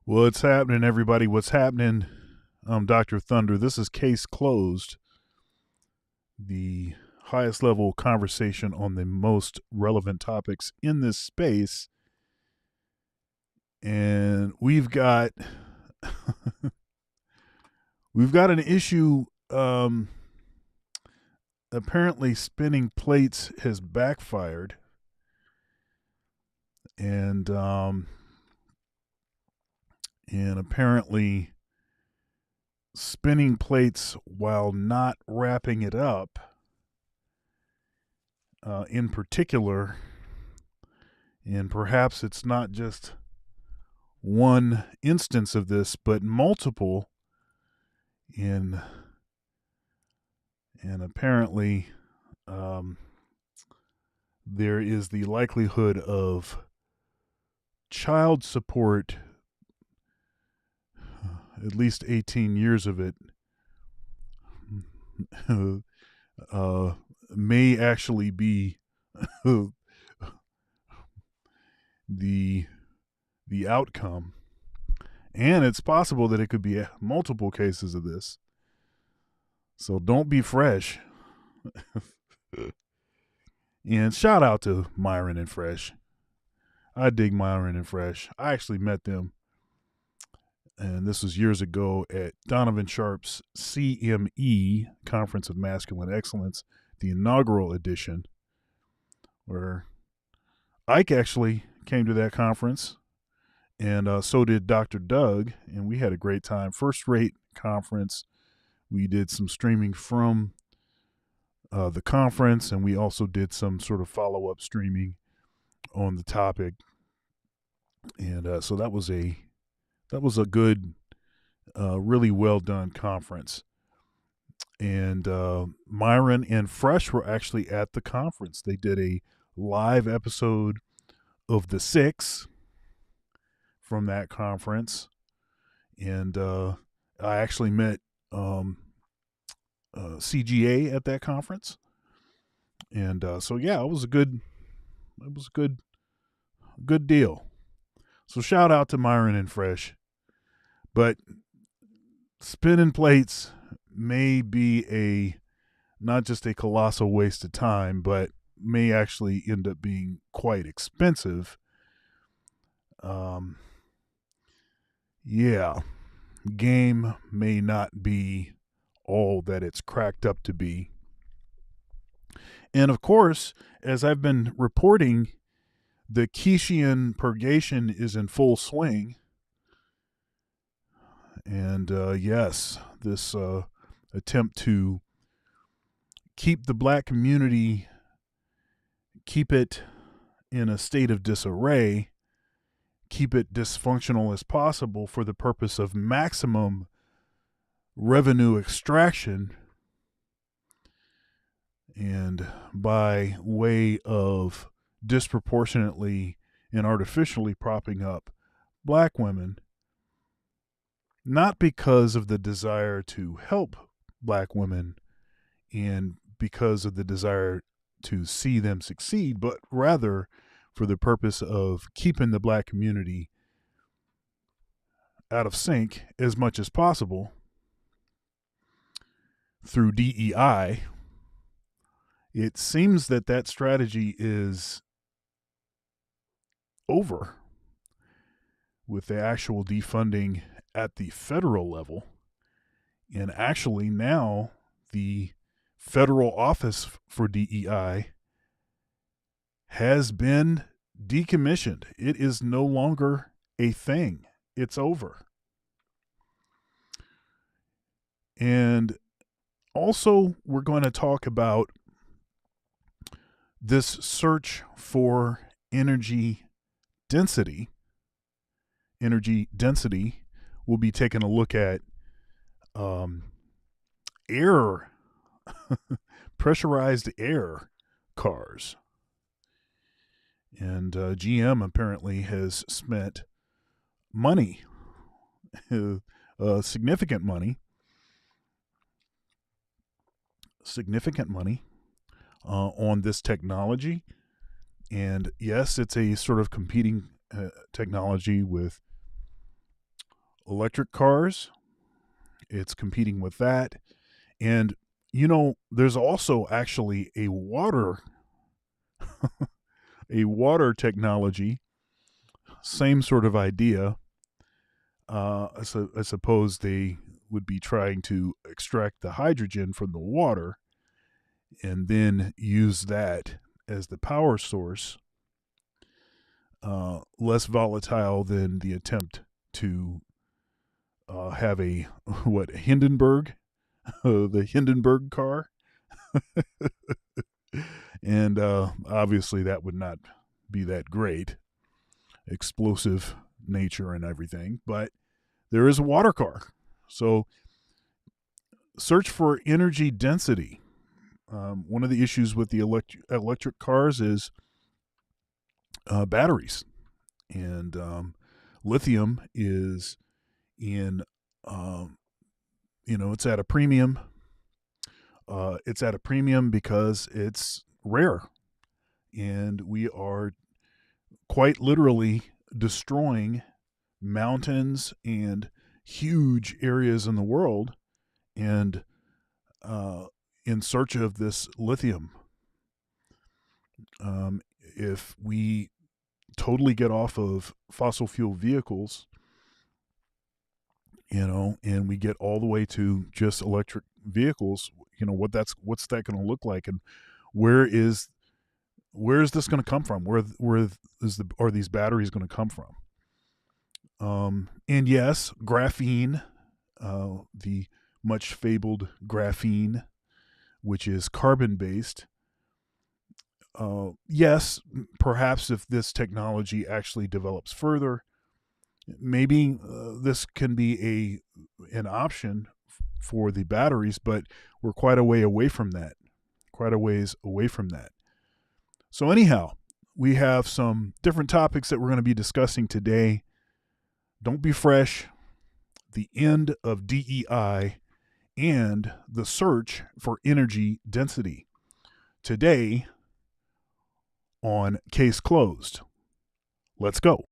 What's happening, everybody? What's happening? I'm Dr. Thunder. This is Case Closed, the highest level conversation on the most relevant topics in this space. And we've got an issue. Apparently, spinning plates has backfired, and apparently spinning plates while not wrapping it up, in particular, and perhaps it's not just one instance of this, but multiple, in and apparently there is the likelihood of child support, at least 18 years of it, may actually be the outcome, and it's possible that it could be multiple cases of this. So don't be fresh. And shout out to Myron and Fresh. I dig Myron and Fresh. I actually met them, and this was years ago at Donovan Sharp's CME, Conference of Masculine Excellence, the inaugural edition, where Ike actually came to that conference, and so did Dr. Doug, and we had a great time. First rate conference. We did some streaming from the conference, and we also did some sort of follow-up streaming on the topic. And so that was a good, really well done conference. And Myron and Fresh were actually at the conference. They did a live episode of The Six from that conference, and I actually met CGA at that conference, and so yeah, it was a good deal. So shout out to Myron and Fresh. But spinning plates may be not just a colossal waste of time, but may actually end up being quite expensive. Yeah, game may not be all that it's cracked up to be. And of course, as I've been reporting, the Keyshian purgation is in full swing. And yes, this attempt to keep the black community, keep it in a state of disarray, keep it dysfunctional as possible for the purpose of maximum revenue extraction, and by way of disproportionately and artificially propping up black women, not because of the desire to help black women and because of the desire to see them succeed, but rather for the purpose of keeping the black community out of sync as much as possible through DEI. It seems that strategy is over with the actual defunding at the federal level. And actually now the federal office for DEI has been decommissioned. It is no longer a thing. It's over. And also, we're going to talk about this search for energy density. Energy density. We'll be taking a look at air, pressurized air cars. And GM apparently has spent money, significant money on this technology. And yes, it's a sort of competing technology with electric cars. It's competing with that. And, there's also actually a water technology, same sort of idea. I suppose they would be trying to extract the hydrogen from the water and then use that as the power source, less volatile than the attempt to have a Hindenburg, the Hindenburg car, and obviously that would not be that great, explosive nature and everything, but there is a water car. So search for energy density. One of the issues with the electric cars is batteries, and lithium is in, it's at a premium. It's at a premium because it's rare, and we are quite literally destroying mountains and huge areas in the world, and in search of this lithium. If we totally get off of fossil fuel vehicles, and we get all the way to just electric vehicles, what's that going to look like, and where is this going to come from? Where are these batteries going to come from? And yes, graphene, the much fabled graphene, which is carbon based. Yes, perhaps if this technology actually develops further, maybe this can be an option for the batteries, but we're quite a ways away from that. So anyhow, we have some different topics that we're going to be discussing today. Don't be fresh, the end of DEI, and the search for energy density. Today on Case Closed. Let's go.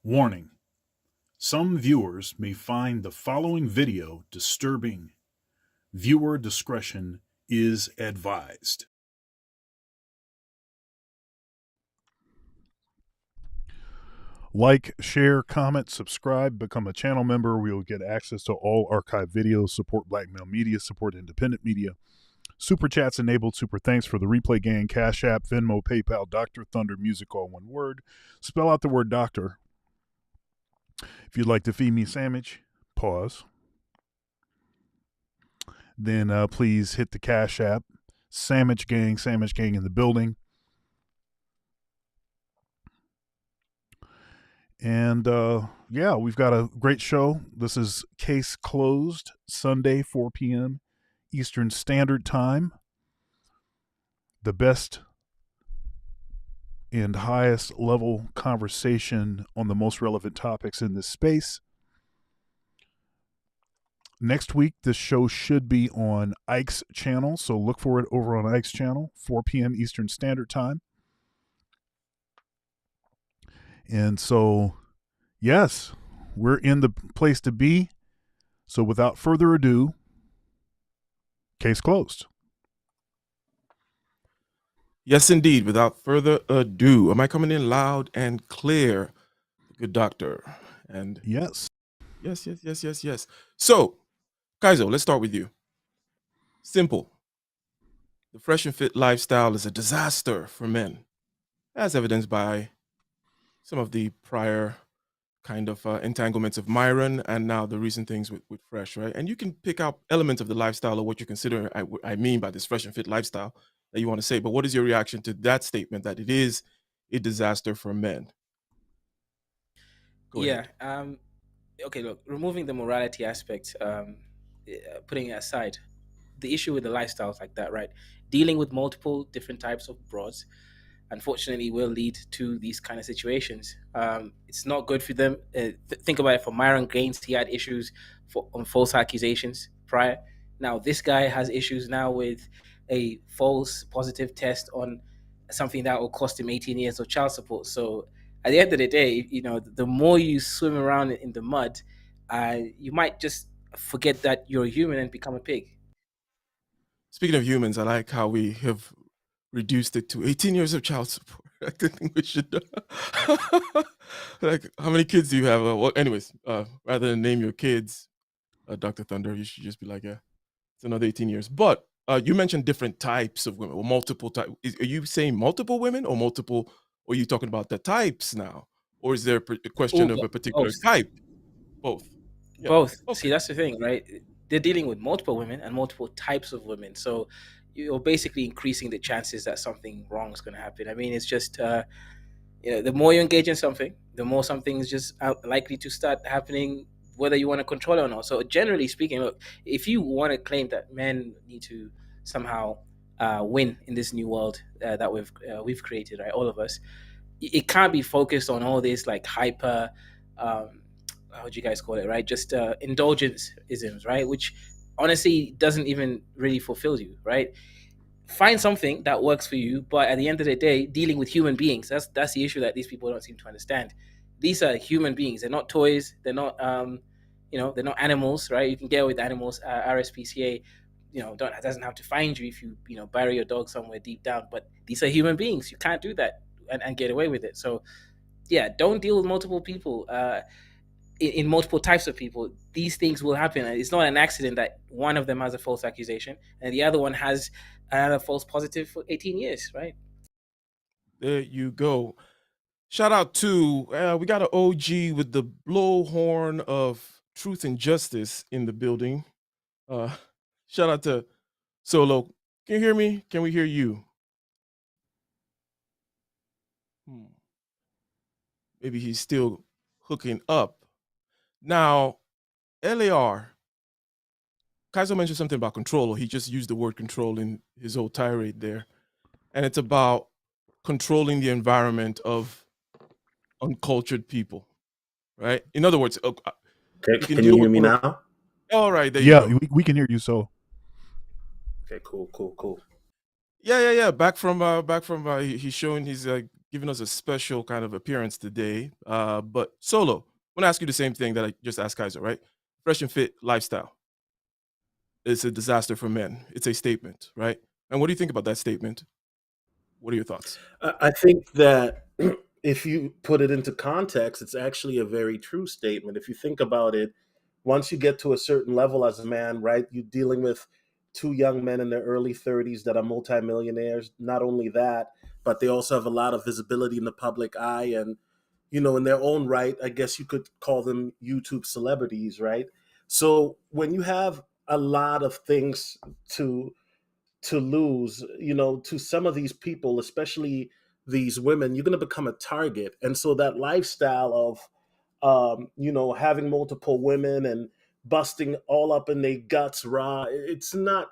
Warning: some viewers may find the following video disturbing. Viewer discretion is advised. Like, share, comment, subscribe, become a channel member. We will get access to all archive videos, support black male media, support independent media. Super chats enabled. Super thanks for the replay gang, Cash App, Venmo, PayPal, Dr. Thunder, music, all one word. Spell out the word doctor. If you'd like to feed me a sandwich, pause. Then please hit the Cash App. Sandwich gang in the building. And yeah, we've got a great show. This is Case Closed, Sunday, 4 p.m. Eastern Standard Time. The best and highest level conversation on the most relevant topics in this space. Next week, this show should be on Ike's channel, so look for it over on Ike's channel, 4 p.m. Eastern Standard Time. And so, yes, we're in the place to be. So without further ado, case closed. Yes, indeed. Without further ado, am I coming in loud and clear, good doctor? And yes. Yes. So, Kaizo, let's start with you. Simple. The fresh and fit lifestyle is a disaster for men, as evidenced by some of the prior kind of entanglements of Myron and now the recent things with Fresh, right? And you can pick out elements of the lifestyle or what you consider I mean by this fresh and fit lifestyle that you want to say. But what is your reaction to that statement that it is a disaster for men? Go ahead. Okay, look, removing the morality aspect, putting it aside, the issue with the lifestyles like that, right? Dealing with multiple different types of broads, unfortunately, will lead to these kind of situations. It's not good for them. Think about it. For Myron Gaines, he had issues on false accusations prior. Now this guy has issues now with a false positive test on something that will cost him 18 years of child support. So at the end of the day, the more you swim around in the mud, you might just forget that you're a human and become a pig. Speaking of humans, I like how we have reduced it to 18 years of child support. I think we should. Like, how many kids do you have? Well, anyways, rather than name your kids, Dr. Thunder, you should just be like, yeah, it's another 18 years. But you mentioned different types of women or multiple types. Are you saying multiple women or multiple? Or are you talking about the types now? Or is there a question of a particular type? Both. Yeah. Both. Okay. See, that's the thing, right? They're dealing with multiple women and multiple types of women. So you're basically increasing the chances that something wrong is going to happen. I mean, it's just, the more you engage in something, the more something is just likely to start happening, whether you want to control it or not. So generally speaking, look, if you want to claim that men need to somehow win in this new world that we've created, right, all of us, it can't be focused on all this like hyper, how would you guys call it, right? Just indulgence isms, right? Which honestly doesn't even really fulfill you, right? Find something that works for you, but at the end of the day, dealing with human beings, that's the issue that these people don't seem to understand. These are human beings. They're not toys. They're not they're not animals, right? You can get with animals. RSPCA, doesn't have to find you if you bury your dog somewhere deep down. But these are human beings. You can't do that and get away with it. So yeah, don't deal with multiple people. In multiple types of people, these things will happen. It's not an accident that one of them has a false accusation and the other one has another false positive for 18 years, right? There you go. Shout out to, we got an OG with the blowhorn of truth and justice in the building. Shout out to Solo. Can you hear me? Can we hear you? Maybe he's still hooking up. Now, LAR, Kaiser mentioned something about control, or he just used the word control in his whole tirade there. And it's about controlling the environment of uncultured people, right? In other words, can you hear me now? All right, there you go. Yeah, we can hear you. So, okay, cool. Yeah. Back from he's showing, he's giving us a special kind of appearance today. But Solo, I want to ask you the same thing that I just asked Kaiser, right? Fresh and fit lifestyle. It's a disaster for men. It's a statement, right? And what do you think about that statement? What are your thoughts? I think that if you put it into context, it's actually a very true statement. If you think about it, once you get to a certain level as a man, right, you're dealing with two young men in their early 30s that are multimillionaires. Not only that, but they also have a lot of visibility in the public eye. And, in their own right, I guess you could call them YouTube celebrities, right? So when you have a lot of things to lose, to some of these people, especially these women, you're going to become a target. And so that lifestyle of, having multiple women and busting all up in their guts raw, it's not,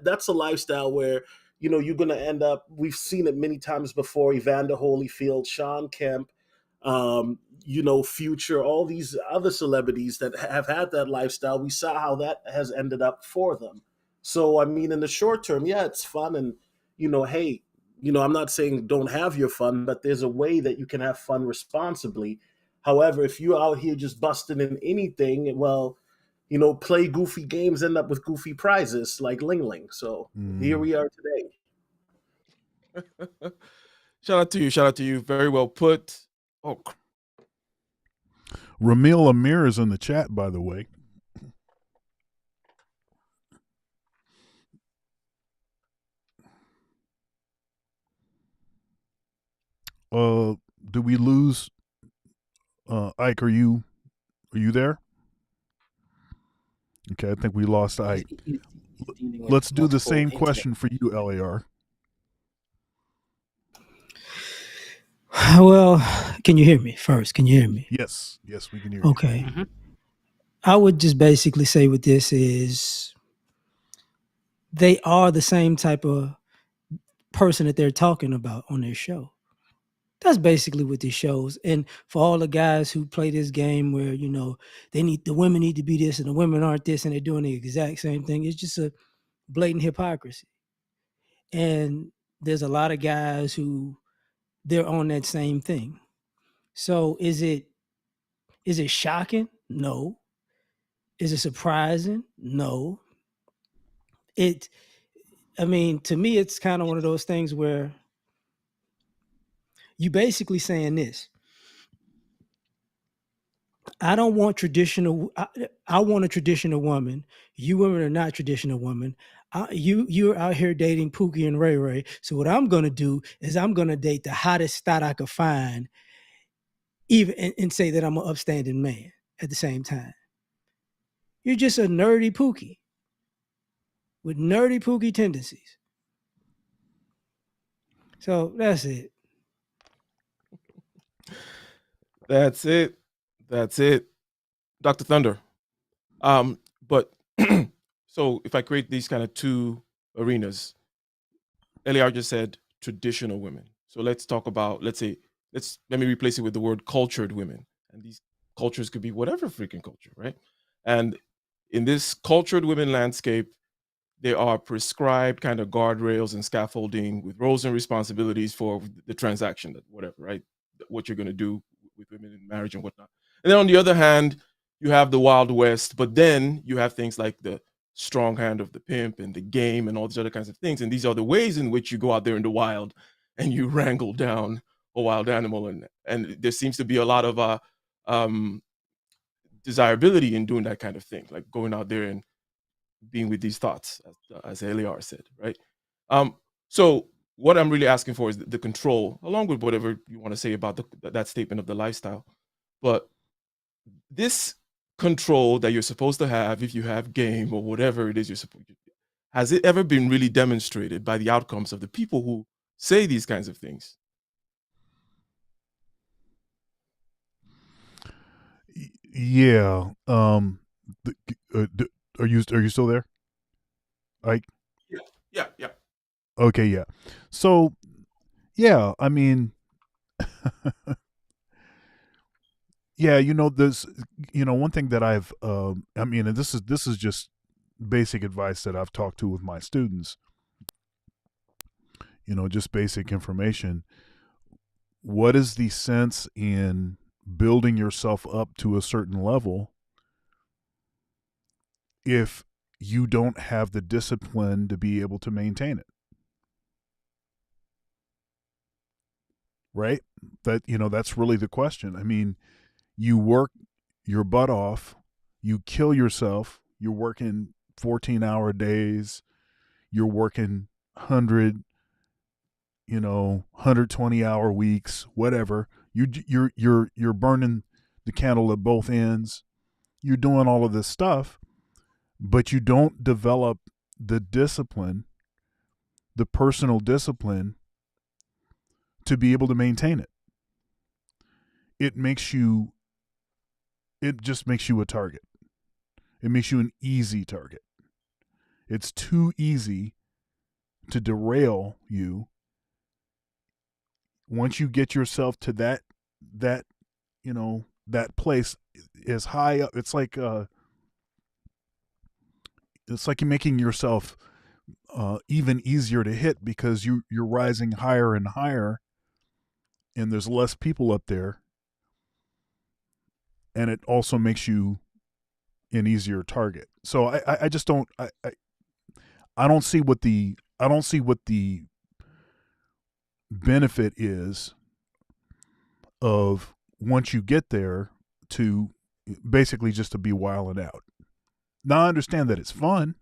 that's a lifestyle where, you're going to end up, we've seen it many times before, Evander Holyfield, Sean Kemp, Future, all these other celebrities that have had that lifestyle. We saw how that has ended up for them. So, I mean, in the short term, yeah, it's fun. And, hey, I'm not saying don't have your fun, but there's a way that you can have fun responsibly. However, if you're out here just busting in anything, well, play goofy games, end up with goofy prizes like Ling Ling. So here we are today. Shout out to you. Shout out to you. Very well put. Oh, Ramil Amir is in the chat, by the way. Do we lose Ike? Are you there? Okay, I think we lost Ike. Let's do the same question for you, LAR. Well, can you hear me first? Can you hear me? Yes, we can hear you. Okay. Mm-hmm. I would just basically say with this is they are the same type of person that they're talking about on their show. That's basically what this shows. And for all the guys who play this game where, the women need to be this and the women aren't this and they're doing the exact same thing, it's just a blatant hypocrisy. And there's a lot of guys who they're on that same thing. So is it shocking? No. Is it surprising? No. To me, it's kind of one of those things where you basically saying this. I don't want traditional. I want a traditional woman. You women are not traditional women. You're out here dating Pookie and Ray Ray. So what I'm going to do is I'm going to date the hottest thought I could find, even and say that I'm an upstanding man at the same time. You're just a nerdy Pookie with nerdy Pookie tendencies. So that's it. That's it. Dr. Thunder. But so if I create these kind of two arenas, LAR just said traditional women. So let's talk about, let me replace it with the word cultured women. And these cultures could be whatever freaking culture, right? And in this cultured women landscape, there are prescribed kind of guardrails and scaffolding with roles and responsibilities for the transaction, whatever, right? What you're going to do with women in marriage and whatnot. And then on the other hand, you have the Wild West, but then you have things like the strong hand of the pimp and the game and all these other kinds of things. And these are the ways in which you go out there in the wild and you wrangle down a wild animal. And there seems to be a lot of desirability in doing that kind of thing, like going out there and being with these thoughts, as LAR said, right? So what I'm really asking for is the control, along with whatever you want to say about that statement of the lifestyle. But this control that you're supposed to have if you have game or whatever it is you're supposed to, has it ever been really demonstrated by the outcomes of the people who say these kinds of things? Yeah. Are you still there? Yeah. Okay, yeah. So, yeah, I mean, yeah, there's, one thing that I've, and this is just basic advice that I've talked to with my students. Just basic information. what is the sense in building yourself up to a certain level if you don't have the discipline to be able to maintain it? Right? That's really the question. I mean, you work your butt off, you kill yourself, you're working 14-hour days, you're working 120-hour weeks, whatever. You're burning the candle at both ends. You're doing all of this stuff, but you don't develop the discipline, the personal discipline to be able to maintain it. It just makes you a target. It makes you an easy target. It's too easy to derail you once you get yourself to that that place is high up. It's like you're making yourself even easier to hit because you're rising higher and higher, and there's less people up there, and it also makes you an easier target. So I just don't I don't see what the benefit is of once you get there to basically just to be wilding out. Now I understand that it's fun,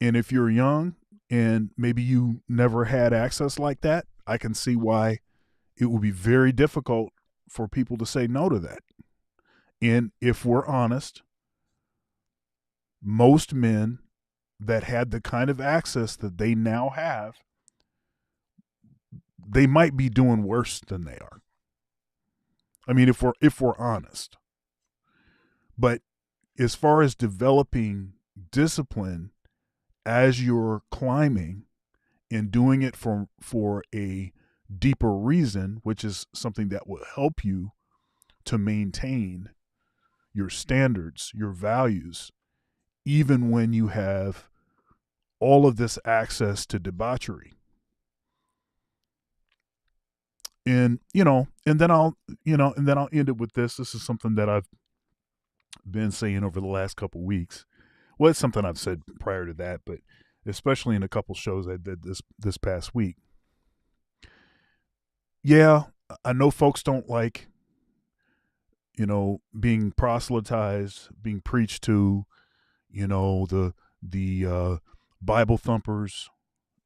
and if you're young and maybe you never had access like that, I can see why it would be very difficult for people to say no to that. And if we're honest, most men that had the kind of access that they now have, they might be doing worse than they are. I mean, if we're honest. But as far as developing discipline as you're climbing and doing it for a deeper reason, which is something that will help you to maintain your standards, your values, even when you have all of this access to debauchery. And then I'll end it with this. This is something that I've been saying over the last couple of weeks. Well, it's something I've said prior to that, but especially in a couple shows I did this past week. Yeah, I know folks don't like, being proselytized, being preached to, the Bible thumpers,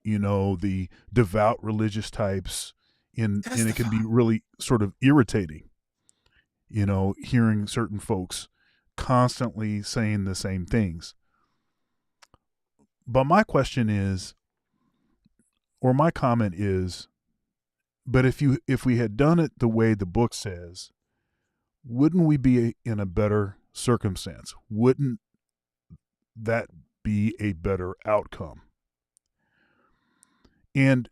the devout religious types, and it can be really sort of irritating, hearing certain folks constantly saying the same things. But my question is, or my comment is, but if we had done it the way the book says, wouldn't we be in a better circumstance? Wouldn't that be a better outcome? And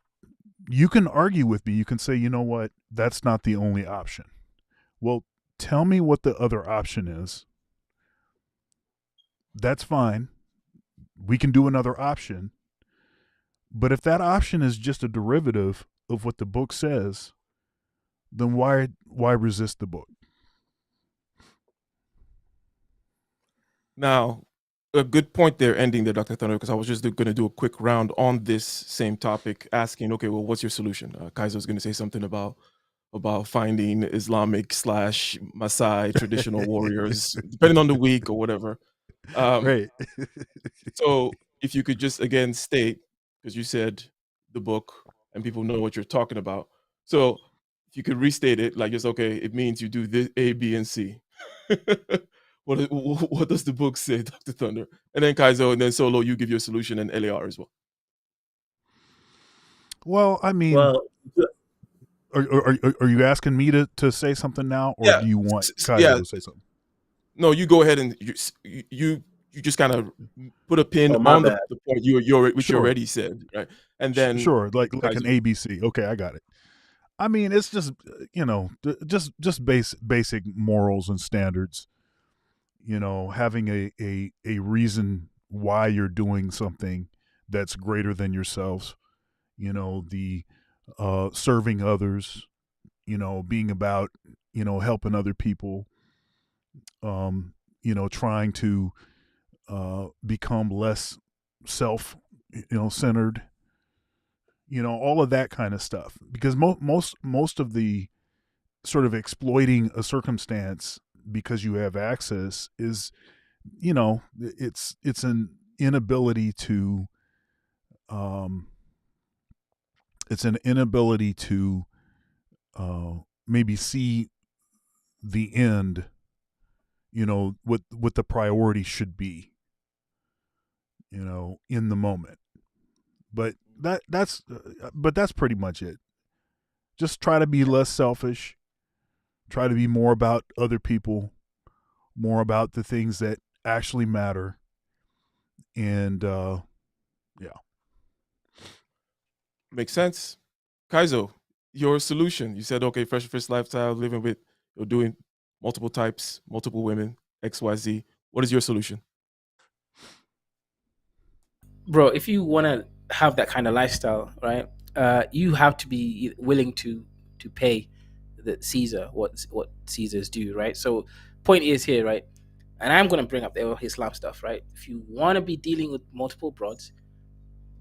you can argue with me. You can say, you know what, that's not the only option. Well, tell me what the other option is. That's fine. We can do another option. But if that option is just a derivative of what the book says, then why resist the book? Now, a good point there, ending there, Dr. Thunder, because I was just going to do a quick round on this same topic, asking, okay, well, what's your solution? Kaiser was going to say something about finding Islamic / Maasai traditional warriors, depending on the week or whatever. Right. So if you could just again state, because you said the book and people know what you're talking about. So if you could restate it, like just, okay, it means you do this A, B, and C. What does the book say, Dr. Thunder? And then Kaizo, and then Solo, you give your solution, and LAR as well. Well, I mean, Well, are you asking me to say something now, or do you want Kaizo to say something? No, you go ahead and you just kind of put a pin on the point which you already said, right? And then sure, like an ABC. Okay, I got it. I mean, it's just just basic morals and standards. Having a reason why you're doing something that's greater than yourselves. The serving others, being about, helping other people, trying to become less self, centered, all of that kind of stuff. Because most of the sort of exploiting a circumstance because you have access is, it's an inability to um, it's an inability to maybe see the end, what the priority should be, in the moment. But that's pretty much it. Just try to be less selfish. Try to be more about other people, more about the things that actually matter. And yeah. Makes sense. Kaizo, your solution. You said, okay, fresh and fit lifestyle, living with, you're doing multiple types, multiple women, XYZ. What is your solution? Bro, if you want to have that kind of lifestyle, right, you have to be willing to pay the Caesar what Caesars do, right? So, point is here, right, and I'm going to bring up the Islam stuff, right? If you want to be dealing with multiple broads,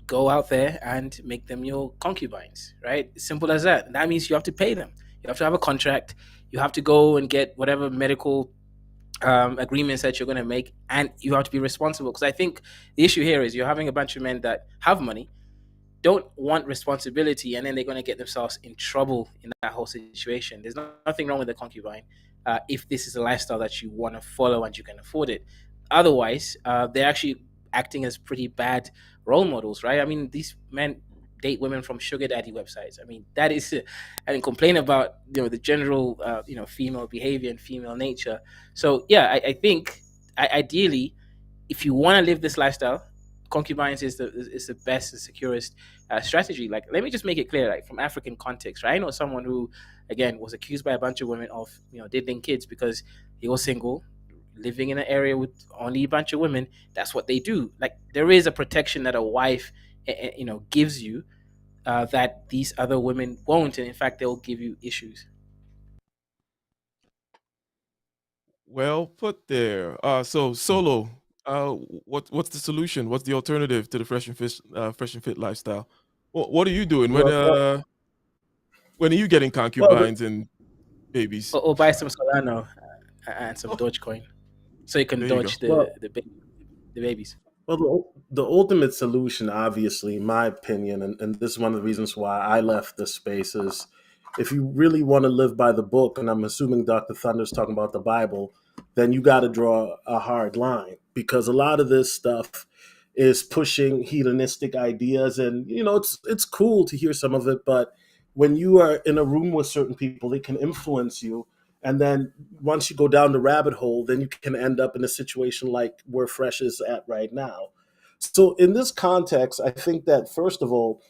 go out there and make them your concubines, right? Simple as that. That means you have to pay them. You have to have a contract. You have to go and get whatever medical agreements that you're going to make, and you have to be responsible. Because I think the issue here is you're having a bunch of men that have money, don't want responsibility, and then they're going to get themselves in trouble in that whole situation. There's nothing wrong with a concubine if this is a lifestyle that you want to follow and you can afford it. Otherwise, they're actually acting as pretty bad role models, right? I mean, these men date women from sugar daddy websites. I mean, that is, and complain about the general female behavior and female nature. So yeah, I think ideally, if you want to live this lifestyle, concubines is the best and securest strategy. Like, let me just make it clear, like from African context, right? I know someone who, again, was accused by a bunch of women of diddling kids because he was single, living in an area with only a bunch of women. That's what they do. Like, there is a protection that a wife, gives you that these other women won't, and in fact, they'll give you issues. Well put there. So Solo, what's the solution? What's the alternative to the fresh and fit lifestyle? What are you doing Well, when are you getting well, concubines and babies? Or buy some Solano and some Oh, Dogecoin so you can there you go. dodge well, the babies. Well, the ultimate solution, obviously, in my opinion, and this is one of the reasons why I left the space, is if you really want to live by the book, and I'm assuming Dr. Thunder's talking about the Bible, then you got to draw a hard line, because a lot of this stuff is pushing hedonistic ideas, and it's cool to hear some of it, but when you are in a room with certain people, they can influence you, and then once you go down the rabbit hole, then you can end up in a situation like where Fresh is at right now. So in this context, I think that first of all,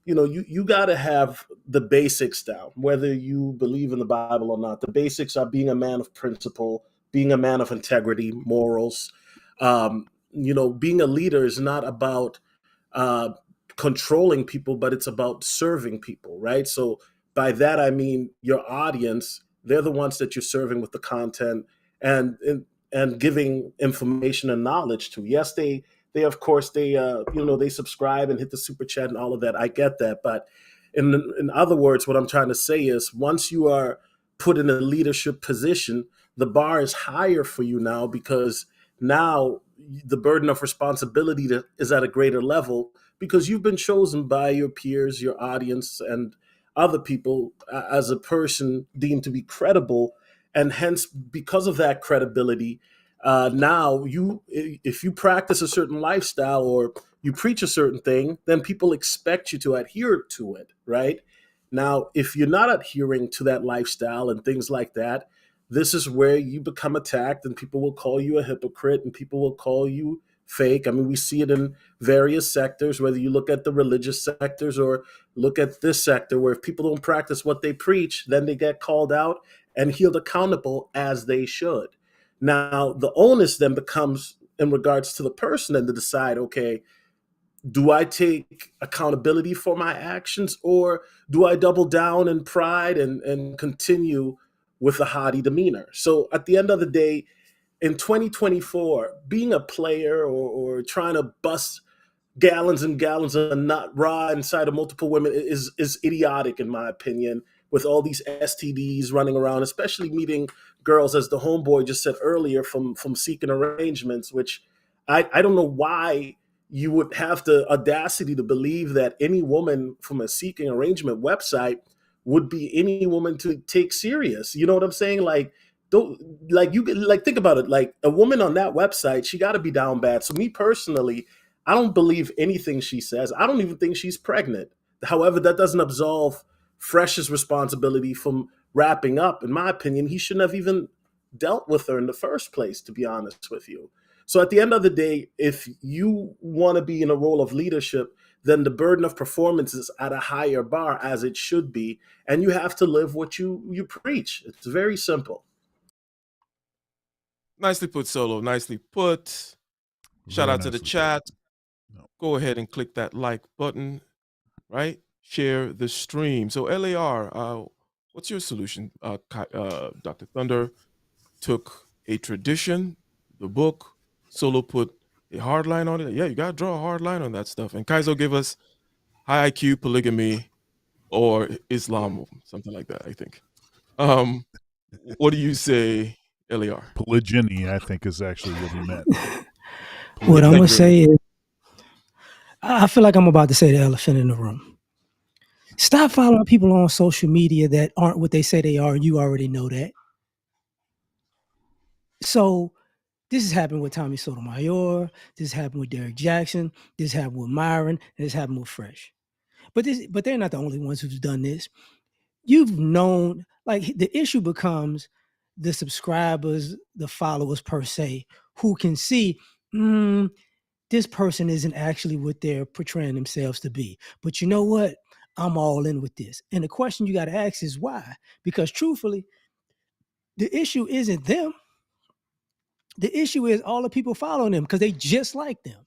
you got to have the basics down, whether you believe in the Bible or not. The basics are being a man of principle, being a man of integrity, morals. Being a leader is not about uh, controlling people, but it's about serving people, right? So by that I mean your audience. They're the ones that you're serving with the content and and giving information and knowledge to. Yes, they of course they subscribe and hit the super chat and all of that. I get that, but in other words, what I'm trying to say is once you are put in a leadership position, the bar is higher for you now, because now the burden of responsibility is at a greater level, because you've been chosen by your peers, your audience, and other people as a person deemed to be credible, and hence because of that credibility, now if you practice a certain lifestyle or you preach a certain thing, then people expect you to adhere to it, right? Now, if you're not adhering to that lifestyle and things like that, this is where you become attacked, and people will call you a hypocrite, and people will call you fake. I mean, we see it in various sectors, whether you look at the religious sectors or look at this sector, where if people don't practice what they preach, then they get called out and held accountable as they should. Now, the onus then becomes in regards to the person and to decide, okay, do I take accountability for my actions, or do I double down in pride and continue with a haughty demeanor? So at the end of the day, in 2024, being a player or trying to bust gallons and gallons of nut raw inside of multiple women is idiotic in my opinion. With all these STDs running around, especially meeting girls, as the homeboy just said earlier, from seeking arrangements, which I don't know why you would have the audacity to believe that any woman from a seeking arrangement website would be any woman to take serious. You know what I'm saying? Like, don't like you like think about it. Like a woman on that website, she got to be down bad. So me personally, I don't believe anything she says. I don't even think she's pregnant. However, that doesn't absolve Fresh's responsibility from wrapping up. In my opinion, he shouldn't have even dealt with her in the first place, to be honest with you. So at the end of the day, if you want to be in a role of leadership, then the burden of performance is at a higher bar, as it should be, and you have to live what you preach. It's very simple. Nicely put, Solo. Nicely put. Shout Very out to the nicely put. chat. No. Go ahead and click that like button, right? Share the stream. So LAR, what's your solution? Dr. Thunder took a tradition, the book, Solo put a hard line on it. Yeah, you got to draw a hard line on that stuff. And Kaizo gave us high IQ, polygamy, or Islam, something like that, I think. What do you say, LAR? Polygyny, I think, is actually what he meant. What I'm Thank gonna you very say is, I feel like I'm about to say the elephant in the room. Stop following people on social media that aren't what they say they are, and you already know that. So this has happened with Tommy Sotomayor. This happened with Derek Jackson. This happened with Myron. And this happened with Fresh. But they're not the only ones who've done this. You've known, like the issue becomes the subscribers, the followers per se, who can see this person isn't actually what they're portraying themselves to be. But you know what? I'm all in with this. And the question you got to ask is why? Because truthfully, the issue isn't them. The issue is all the people following them because they just like them.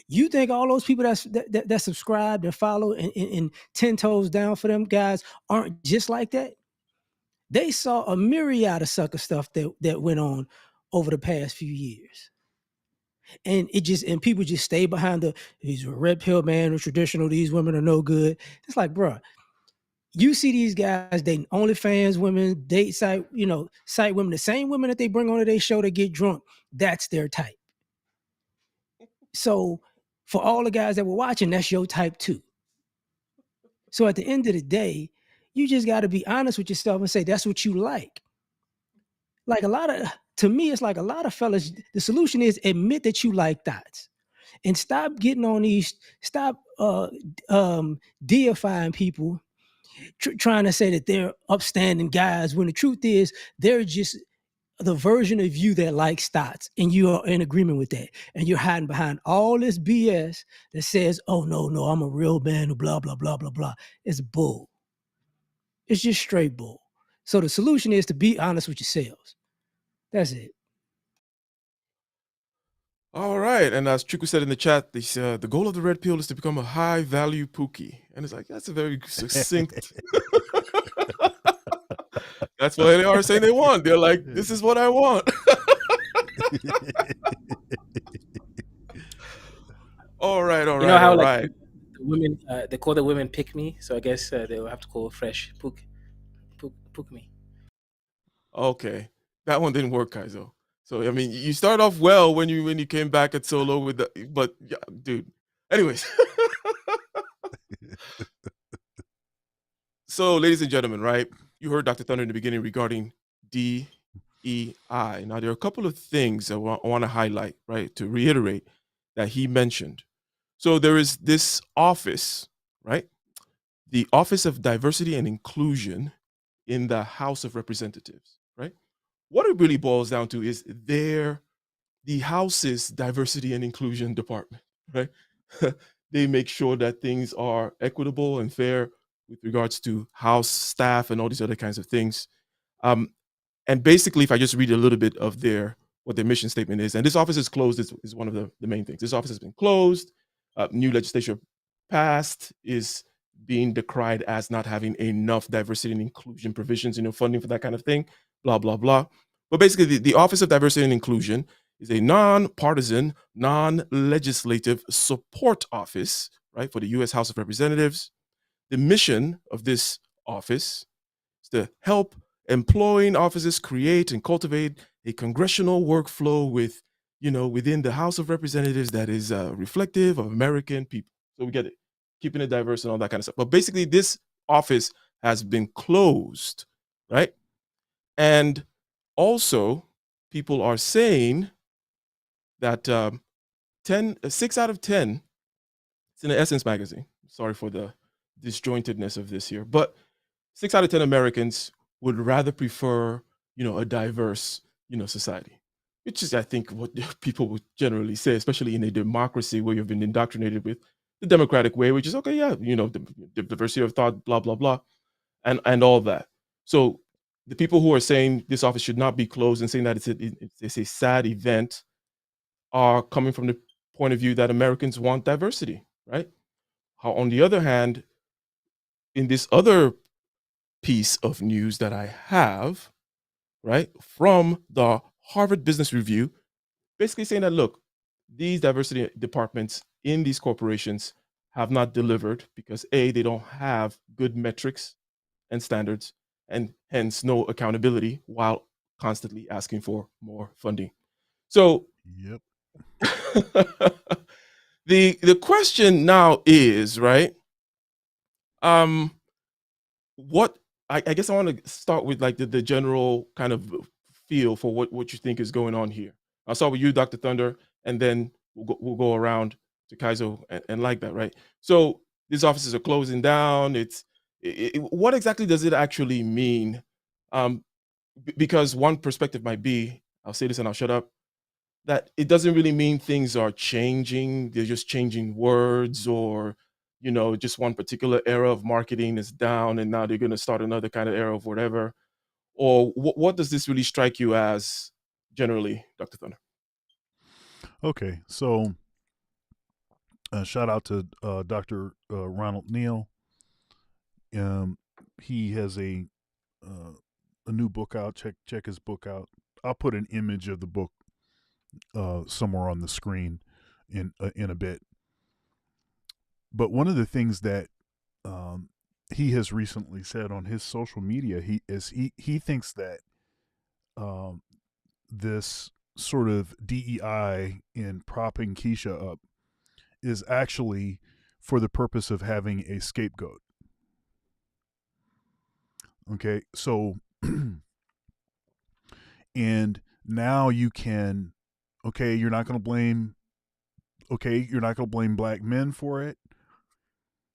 You think all those people that subscribe and follow and 10 toes down for them guys aren't just like that? They saw a myriad of sucker stuff that went on over the past few years. And people just stay behind he's a red pill man, or traditional, these women are no good. It's like, bro, you see these guys dating OnlyFans women, date site women, the same women that they bring onto their show to get drunk. That's their type. So for all the guys that were watching, that's your type too. So at the end of the day, you just got to be honest with yourself and say that's what you like. Like to me, it's like a lot of fellas, the solution is admit that you like thoughts and stop getting on stop deifying people, trying to say that they're upstanding guys when the truth is they're just the version of you that likes thoughts, and you are in agreement with that, and you're hiding behind all this BS that says, oh no, I'm a real man, blah blah blah blah blah. It's bull. It's just straight bull. So the solution is to be honest with yourselves. That's it. All right. And as Chuku said in the chat, the goal of the red pill is to become a high value pookie. And it's like, that's a very succinct. That's what they are saying they want. They're like, this is what I want. All right. You know how like the women they call the women pick me, so I guess they'll have to call Fresh pook me. Okay, that one didn't work, Kaizo. So I mean, you start off well when you came back at Solo with but yeah, dude. Anyways, so ladies and gentlemen, right? You heard Dr. Thunder in the beginning regarding DEI. Now there are a couple of things I want to highlight, right, to reiterate that he mentioned. So there is this office, right? The Office of Diversity and Inclusion in the House of Representatives, right? What it really boils down to is the House's diversity and inclusion department, right? They make sure that things are equitable and fair with regards to House staff and all these other kinds of things. And basically, if I just read a little bit of their what their mission statement is. And this office is closed is one of the main things. This office has been closed. New legislation passed is being decried as not having enough diversity and inclusion provisions, funding for that kind of thing, blah, blah, blah. But basically, the Office of Diversity and Inclusion is a non-partisan, non-legislative support office, right, for the U.S. House of Representatives. The mission of this office is to help employing offices create and cultivate a congressional workflow within the House of Representatives that is reflective of American people. So we get it, keeping it diverse and all that kind of stuff. But basically, this office has been closed, right? And also, people are saying that 6 out of 10, it's in the Essence magazine. Sorry for the disjointedness of this here, but 6 out of 10 Americans would rather prefer, a diverse, society, which is, I think, what people would generally say, especially in a democracy where you've been indoctrinated with the democratic way, which is okay, yeah, the diversity of thought, blah, blah, blah, and all that. So the people who are saying this office should not be closed and saying that it's a sad event are coming from the point of view that Americans want diversity, right? How, on the other hand, in this other piece of news that I have, right, from the Harvard Business Review, basically saying that, look, these diversity departments in these corporations have not delivered because A, they don't have good metrics and standards, and hence no accountability, while constantly asking for more funding. So Yep. the question now is, right, what I guess I want to start with, like, the general kind of feel for what you think is going on here. I'll start with you, Dr. Thunder, and then we'll go around to Kaizo and like that, right? So these offices are closing down. What exactly does it actually mean? Because one perspective might be, I'll say this and I'll shut up, that it doesn't really mean things are changing. They're just changing words, or just one particular era of marketing is down and now they're going to start another kind of era of whatever. Or what does this really strike you as generally, Dr. Thunder? Okay, so shout out to Dr. Ronald Neal. He has a new book out. Check his book out. I'll put an image of the book somewhere on the screen in a bit. But one of the things that he has recently said on his social media, he thinks that this sort of DEI in propping Keisha up is actually for the purpose of having a scapegoat. Okay, so and now you can, you're not going to blame black men for it.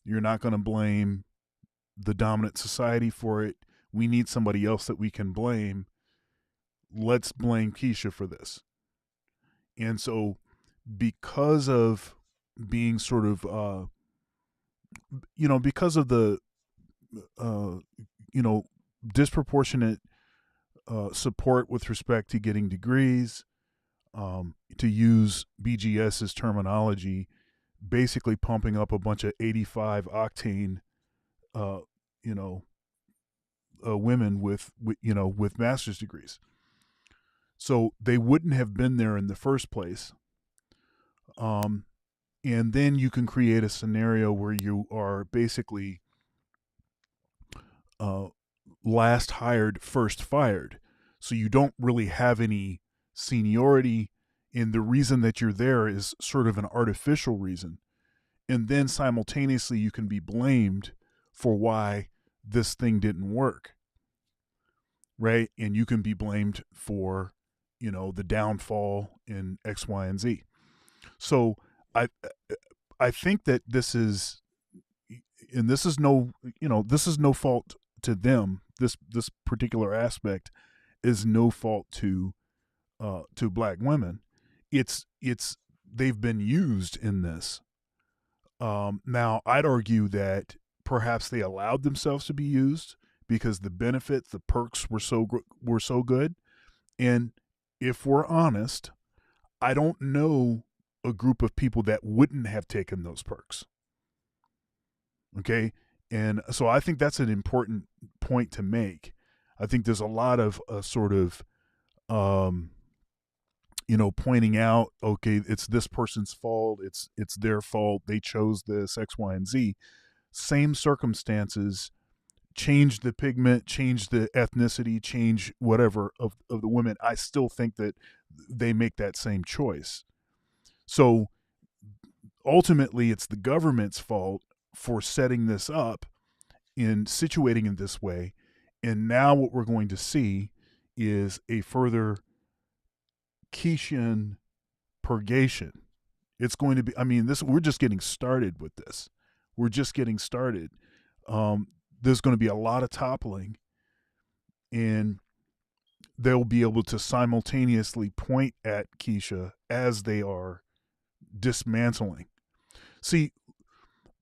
You're not going to blame the dominant society for it. We need somebody else that we can blame. Let's blame Keisha for this. And so, because of being sort of, because of the, disproportionate support with respect to getting degrees, to use BGS's terminology, basically pumping up a bunch of 85 octane, women with master's degrees. So they wouldn't have been there in the first place. And then you can create a scenario where you are basically last hired, first fired. So you don't really have any seniority, and the reason that you're there is sort of an artificial reason. And then simultaneously you can be blamed for why this thing didn't work. Right? And you can be blamed for, the downfall in X, Y, and Z. So I think that this is no fault to them. This particular aspect is no fault to black women. It's they've been used in this. Now I'd argue that perhaps they allowed themselves to be used because the benefits, the perks were so good, and if we're honest, I don't know a group of people that wouldn't have taken those perks. Okay. And so I think that's an important point to make. I think there's a lot of sort of, pointing out, okay, it's this person's fault. It's their fault. They chose this X, Y, and Z. Same circumstances, change the pigment, change the ethnicity, change whatever of the women. I still think that they make that same choice. So ultimately, it's the government's fault for setting this up in situating in this way. And now what we're going to see is a further Keynesian purgation. It's going to be, we're just getting started with this. We're just getting started. There's going to be a lot of toppling, and they'll be able to simultaneously point at Keisha as they are dismantling. See,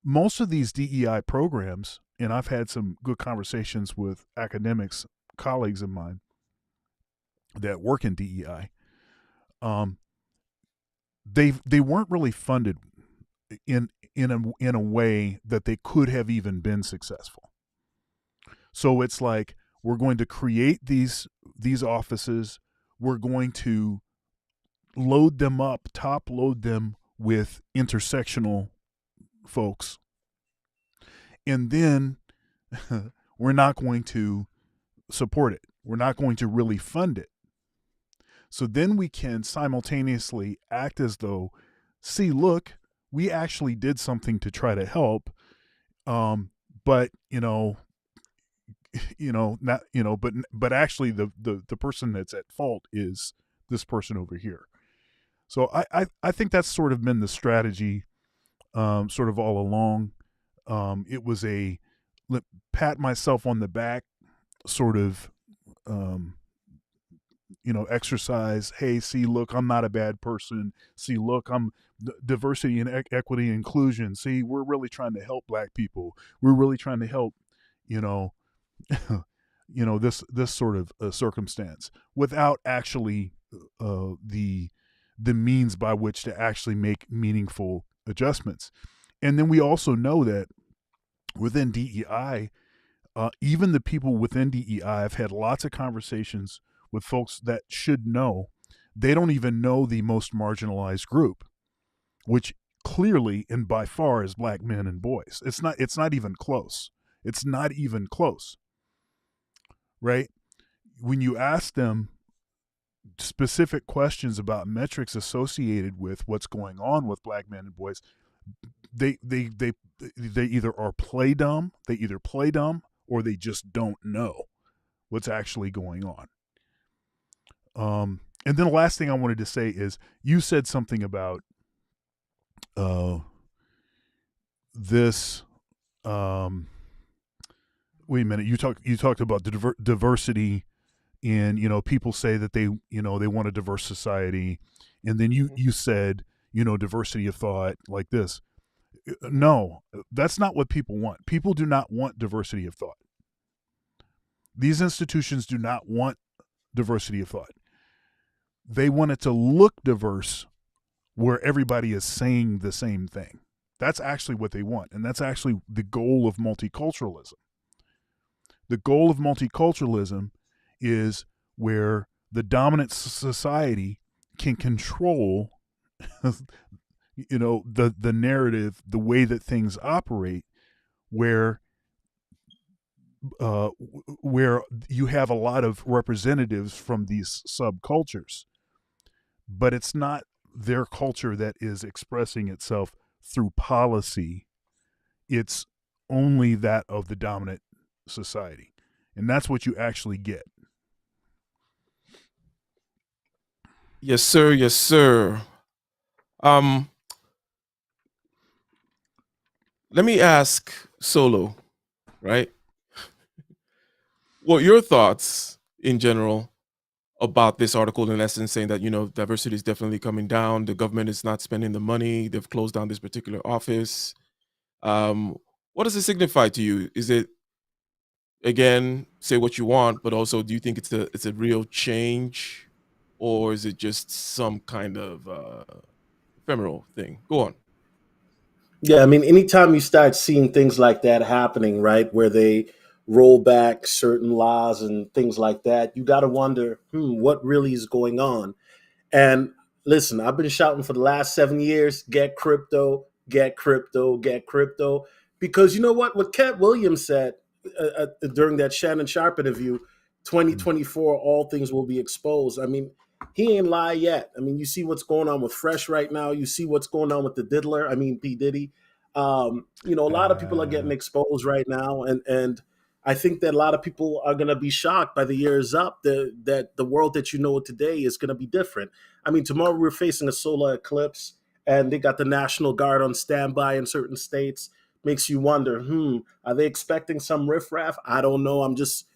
most of these DEI programs, and I've had some good conversations with academics, colleagues of mine that work in DEI. They weren't really funded in a way that they could have even been successful. So it's like, we're going to create these offices. We're going to load them up, top load them with intersectional folks. And then we're not going to support it. We're not going to really fund it. So then we can simultaneously act as though, see, look, we actually did something to try to help. But but actually the person that's at fault is this person over here. So I think that's sort of been the strategy, sort of all along. It was a pat myself on the back sort of, exercise. Hey, see, look, I'm not a bad person. See, look, I'm diversity and equity and inclusion. See, we're really trying to help Black people. We're really trying to help, this sort of circumstance, without actually the means by which to actually make meaningful adjustments. And then we also know that within DEI, even the people within DEI, I've had lots of conversations with folks that should know, they don't even know the most marginalized group, which clearly and by far is Black men and boys. It's not even close. It's not even close. Right? When you ask them specific questions about metrics associated with what's going on with Black men and boys, they either are play dumb, or they just don't know what's actually going on. And then the last thing I wanted to say is, you said something about this. Wait a minute. You talked about the diversity, and people say that they want a diverse society, and then you said diversity of thought like this. No, that's not what people want. People do not want diversity of thought. These institutions do not want diversity of thought. They want it to look diverse where everybody is saying the same thing. That's actually what they want. And that's actually the goal of multiculturalism. The goal of multiculturalism is where the dominant society can control the narrative, the way that things operate, where you have a lot of representatives from these subcultures, but it's not their culture that is expressing itself through policy. It's only that of the dominant society. And that's what you actually get. Yes, sir. Yes, sir. Let me ask Solo, right? What your thoughts in general about this article, in essence, saying that, diversity is definitely coming down. The government is not spending the money. They've closed down this particular office. What does it signify to you? Is it, again, say what you want, but also, do you think it's a real change, or is it just some kind of ephemeral thing? Go on. Yeah, I mean, anytime you start seeing things like that happening, right, where they roll back certain laws and things like that, you got to wonder, what really is going on? And listen, I've been shouting for the last 7 years, get crypto, get crypto, get crypto. Because you know what? What Cat Williams said during that Shannon Sharp interview, Mm. 2024, all things will be exposed. I mean, he ain't lie yet. I mean, you see what's going on with Fresh right now. You see what's going on with the Diddler. I mean, P. Diddy. A lot of people are getting Uh, exposed right now. And I think that a lot of people are going to be shocked by the years up that the world that you know today is going to be different. I mean, tomorrow we're facing a solar eclipse, and they got the National Guard on standby in certain states. Makes you wonder, are they expecting some riffraff? I don't know. I'm just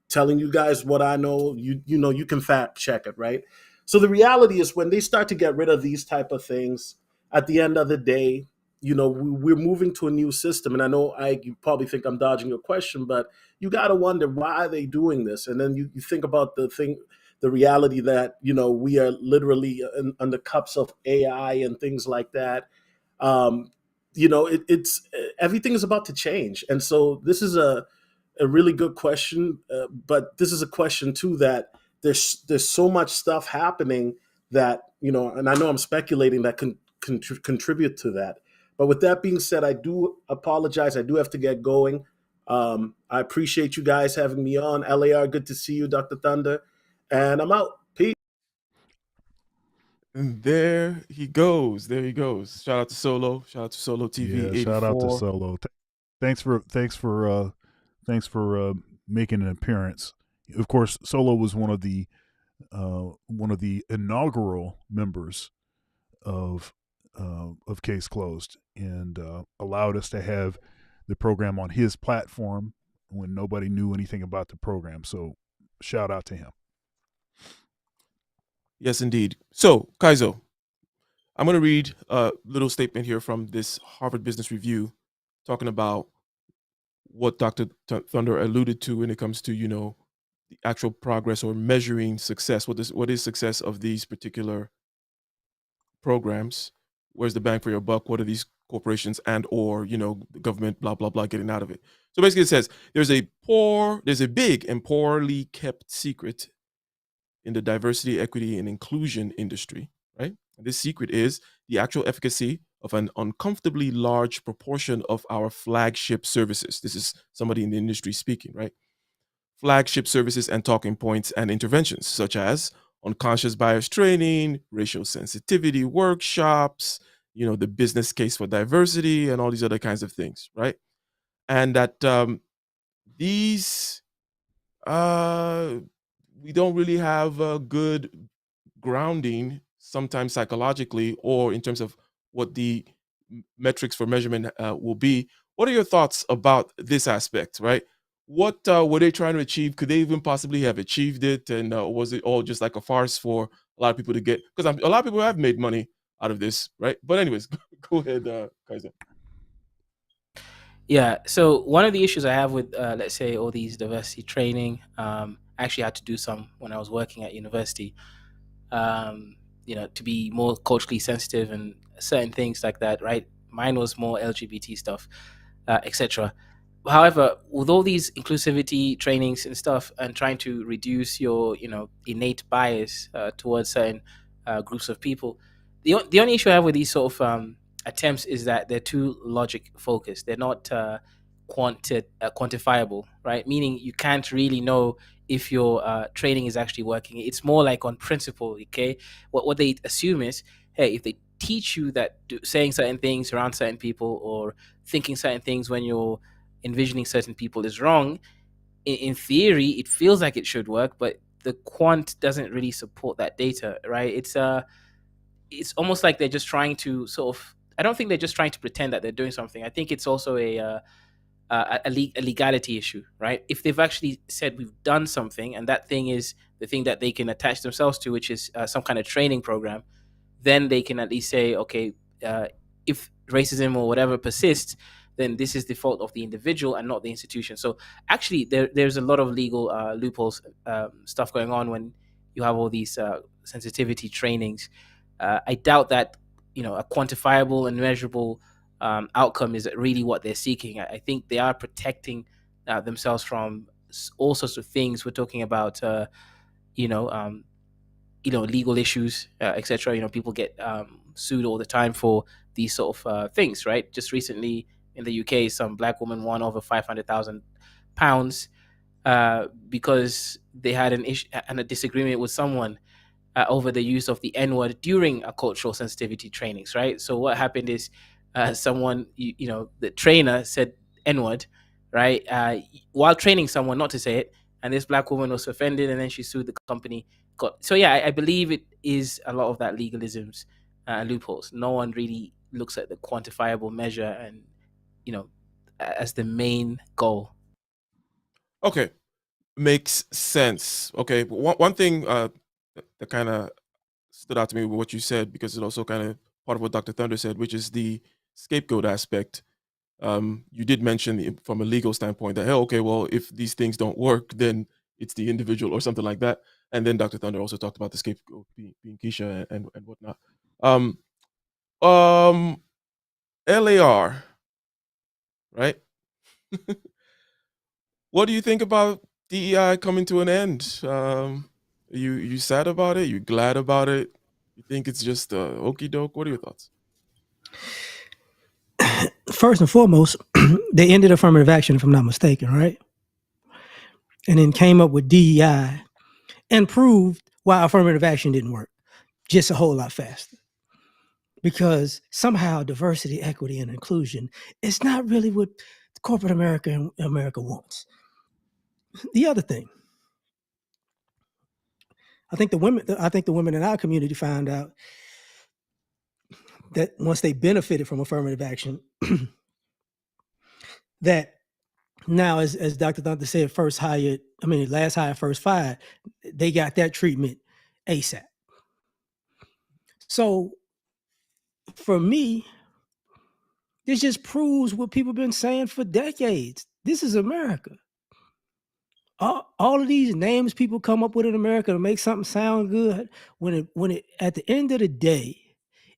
telling you guys what I know. You can fact check it, right? So the reality is when they start to get rid of these type of things, at the end of the day, we're moving to a new system. And I know you probably think I'm dodging your question, but you got to wonder, why are they doing this? And then you think about the reality that we are literally on the cups of AI and things like that. um, it's everything is about to change, and so this is a really good question, but this is a question too that there's so much stuff happening that and I know I'm speculating that can contribute to that. But with that being said, I do apologize. I do have to get going. I appreciate you guys having me on. LAR, good to see you, Dr. Thunder, and I'm out. Peace. And there he goes. There he goes. Shout out to Solo. Shout out to Solo TV yeah, shout out to 84. Solo. Thanks for making an appearance. Of course, Solo was one of the inaugural members of Case Closed, and allowed us to have the program on his platform when nobody knew anything about the program. So, shout out to him. Yes, indeed. So, Kaizo, I'm going to read a little statement here from this Harvard Business Review talking about what Dr. Thunder alluded to when it comes to, the actual progress or measuring success. What is success of these particular programs? Where's the bang for your buck? What are these corporations and or, the government, blah, blah, blah, getting out of it? So basically it says there's a big and poorly kept secret in the diversity, equity, and inclusion industry, right? And this secret is the actual efficacy of an uncomfortably large proportion of our flagship services. This is somebody in the industry speaking, right? Flagship services and talking points and interventions, such as unconscious bias training, racial sensitivity workshops, the business case for diversity, and all these other kinds of things, right? And that these we don't really have a good grounding sometimes psychologically or in terms of what the metrics for measurement will be. What are your thoughts about this aspect, right? What were they trying to achieve? Could they even possibly have achieved it? And was it all just like a farce for a lot of people to get? Because a lot of people have made money out of this, right? But anyways, go ahead, Kaiser. Yeah. So one of the issues I have with, let's say, all these diversity training, I actually had to do some when I was working at university. To be more culturally sensitive and certain things like that. Right. Mine was more LGBT stuff, etc. However, with all these inclusivity trainings and stuff, and trying to reduce your, innate bias towards certain groups of people, the only issue I have with these sort of attempts is that they're too logic focused. They're not quantifiable, right? Meaning you can't really know if your training is actually working. It's more like on principle. Okay, what they assume is, hey, if they teach you that saying certain things around certain people or thinking certain things when you're envisioning certain people is wrong, in theory it feels like it should work, but the quant doesn't really support that data, right? It's almost like they're just trying to sort of, I don't think they're just trying to pretend that they're doing something. I think it's also a legality issue, right? If they've actually said we've done something and that thing is the thing that they can attach themselves to, which is some kind of training program, then they can at least say, okay, if racism or whatever persists, then this is the fault of the individual and not the institution. So actually, there's a lot of legal loopholes stuff going on when you have all these sensitivity trainings, I doubt that a quantifiable and measurable outcome is really what they're seeking. I think they are protecting themselves from all sorts of things. We're talking about you know um, legal issues, etc. People get sued all the time for these sort of things, right? Just recently in the UK, some black woman won over £500,000 because they had an issue and a disagreement with someone over the use of the N word during a cultural sensitivity trainings, right? So what happened is someone, the trainer said N word, right, while training someone not to say it, and this black woman was offended, and then she sued the company. So yeah, I believe it is a lot of that legalisms and loopholes. No one really looks at the quantifiable measure and as the main goal. Okay, makes sense. Okay, but one thing that kind of stood out to me with what you said, because it's also kind of part of what Dr. Thunder said, which is the scapegoat aspect. You did mention from a legal standpoint that, hey, okay, well, if these things don't work, then it's the individual or something like that. And then Dr. Thunder also talked about the scapegoat being Keisha and whatnot. Um, LAR, right? What do you think about DEI coming to an end? You sad about it? You glad about it? You think it's just okey doke? What are your thoughts? First and foremost, they ended affirmative action, if I'm not mistaken, right? And then came up with DEI and proved why affirmative action didn't work just a whole lot faster. Because somehow diversity, equity, and inclusion is not really what corporate America and America wants. The other thing, I think the women in our community found out that once they benefited from affirmative action, that now, as Dr. Thunder said, last hired, first fired, they got that treatment ASAP. So for me, this just proves what people have been saying for decades. This is America. All of these names people come up with in America to make something sound good, when it at the end of the day,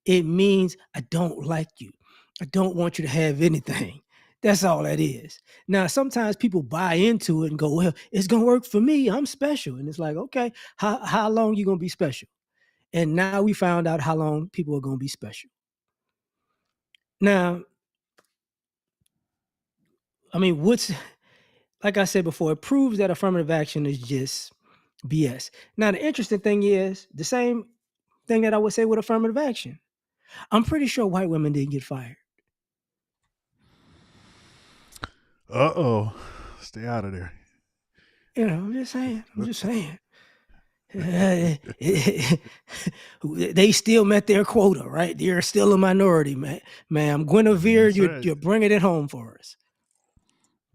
it means I don't like you. I don't want you to have anything. That's all that is. Now, sometimes people buy into it and go, well, it's going to work for me. I'm special. And it's like, okay, how long you going to be special? And now we found out how long people are going to be special. Now, like I said before, it proves that affirmative action is just BS. Now, the interesting thing is the same thing that I would say with affirmative action. I'm pretty sure white women didn't get fired. Stay out of there. I'm just saying. They still met their quota, right? They're still a minority, ma'am. Guinevere, you're bringing it home for us.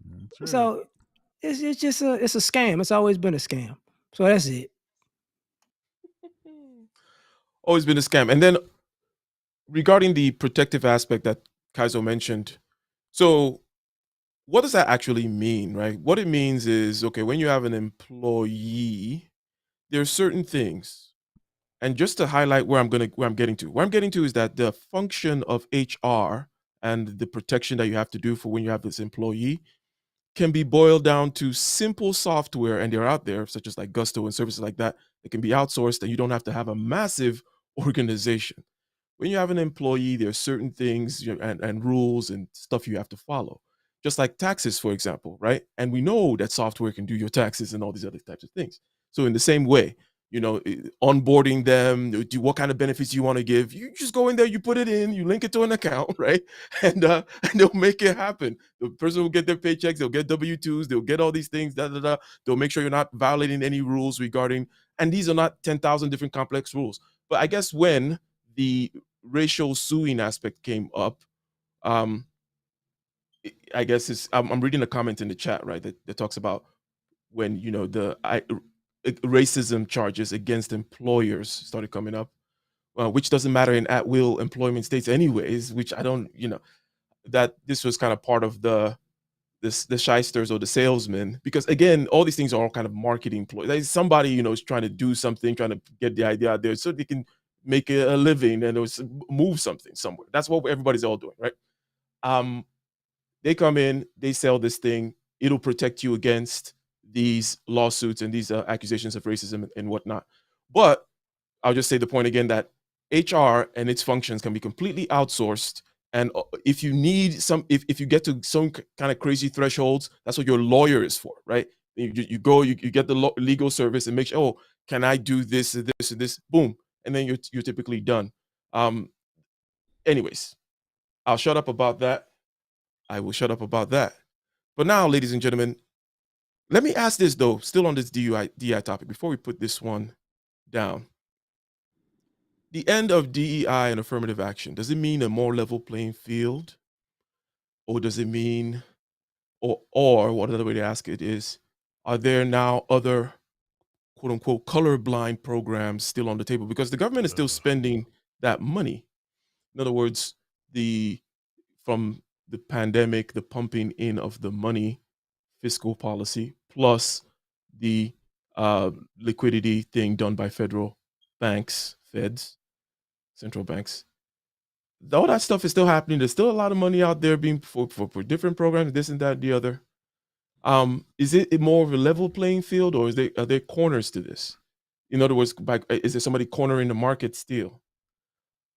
Right. So it's just a scam. It's always been a scam. So that's it. Always been a scam. And then regarding the protective aspect that Kaizo mentioned, so what does that actually mean, right? What it means is, okay, when you have an employee, there are certain things. And just to highlight where I'm getting to is that the function of HR and the protection that you have to do for when you have this employee can be boiled down to simple software, and they're out there, such as like Gusto and services like that can be outsourced, and you don't have to have a massive organization. When you have an employee, there are certain things and rules and stuff you have to follow. Just like taxes, for example, right? And we know that software can do your taxes and all these other types of things. So in the same way, onboarding them, what kind of benefits you want to give, you just go in there, you put it in, you link it to an account, right? And they'll make it happen. The person will get their paychecks, they'll get W-2s, they'll get all these things, they'll make sure you're not violating any rules regarding, and these are not 10,000 different complex rules. But I guess when the racial suing aspect came up, I guess I'm reading a comment in the chat, right, that talks about when the racism charges against employers started coming up, which doesn't matter in at-will employment states anyways, which I don't, that this was kind of part of the the shysters or the salesmen, because again, all these things are all kind of marketing ploys. Like somebody, is trying to do something, trying to get the idea out there so they can make a living and move something somewhere. That's what everybody's all doing, right? They come in, they sell this thing. It'll protect you against these lawsuits and these accusations of racism and whatnot. But I'll just say the point again that HR and its functions can be completely outsourced. And if you need if you get to some kind of crazy thresholds, that's what your lawyer is for, right? You go, you get the legal service and make sure, oh, can I do this and this and this? Boom, and then you're typically done. Anyways, I'll shut up about that. I will shut up about that. But now, ladies and gentlemen, let me ask this though, still on this DEI topic, before we put this one down. The end of DEI and affirmative action, does it mean a more level playing field? Or does it mean, or what other way to ask it is, are there now other quote unquote colorblind programs still on the table? Because the government is still spending that money. In other words, from the pandemic, the pumping in of the money, fiscal policy, plus the liquidity thing done by federal banks, feds, central banks. All that stuff is still happening. There's still a lot of money out there being for different programs, this and that, the other. Is it more of a level playing field, or are there corners to this? In other words, is there somebody cornering the market still?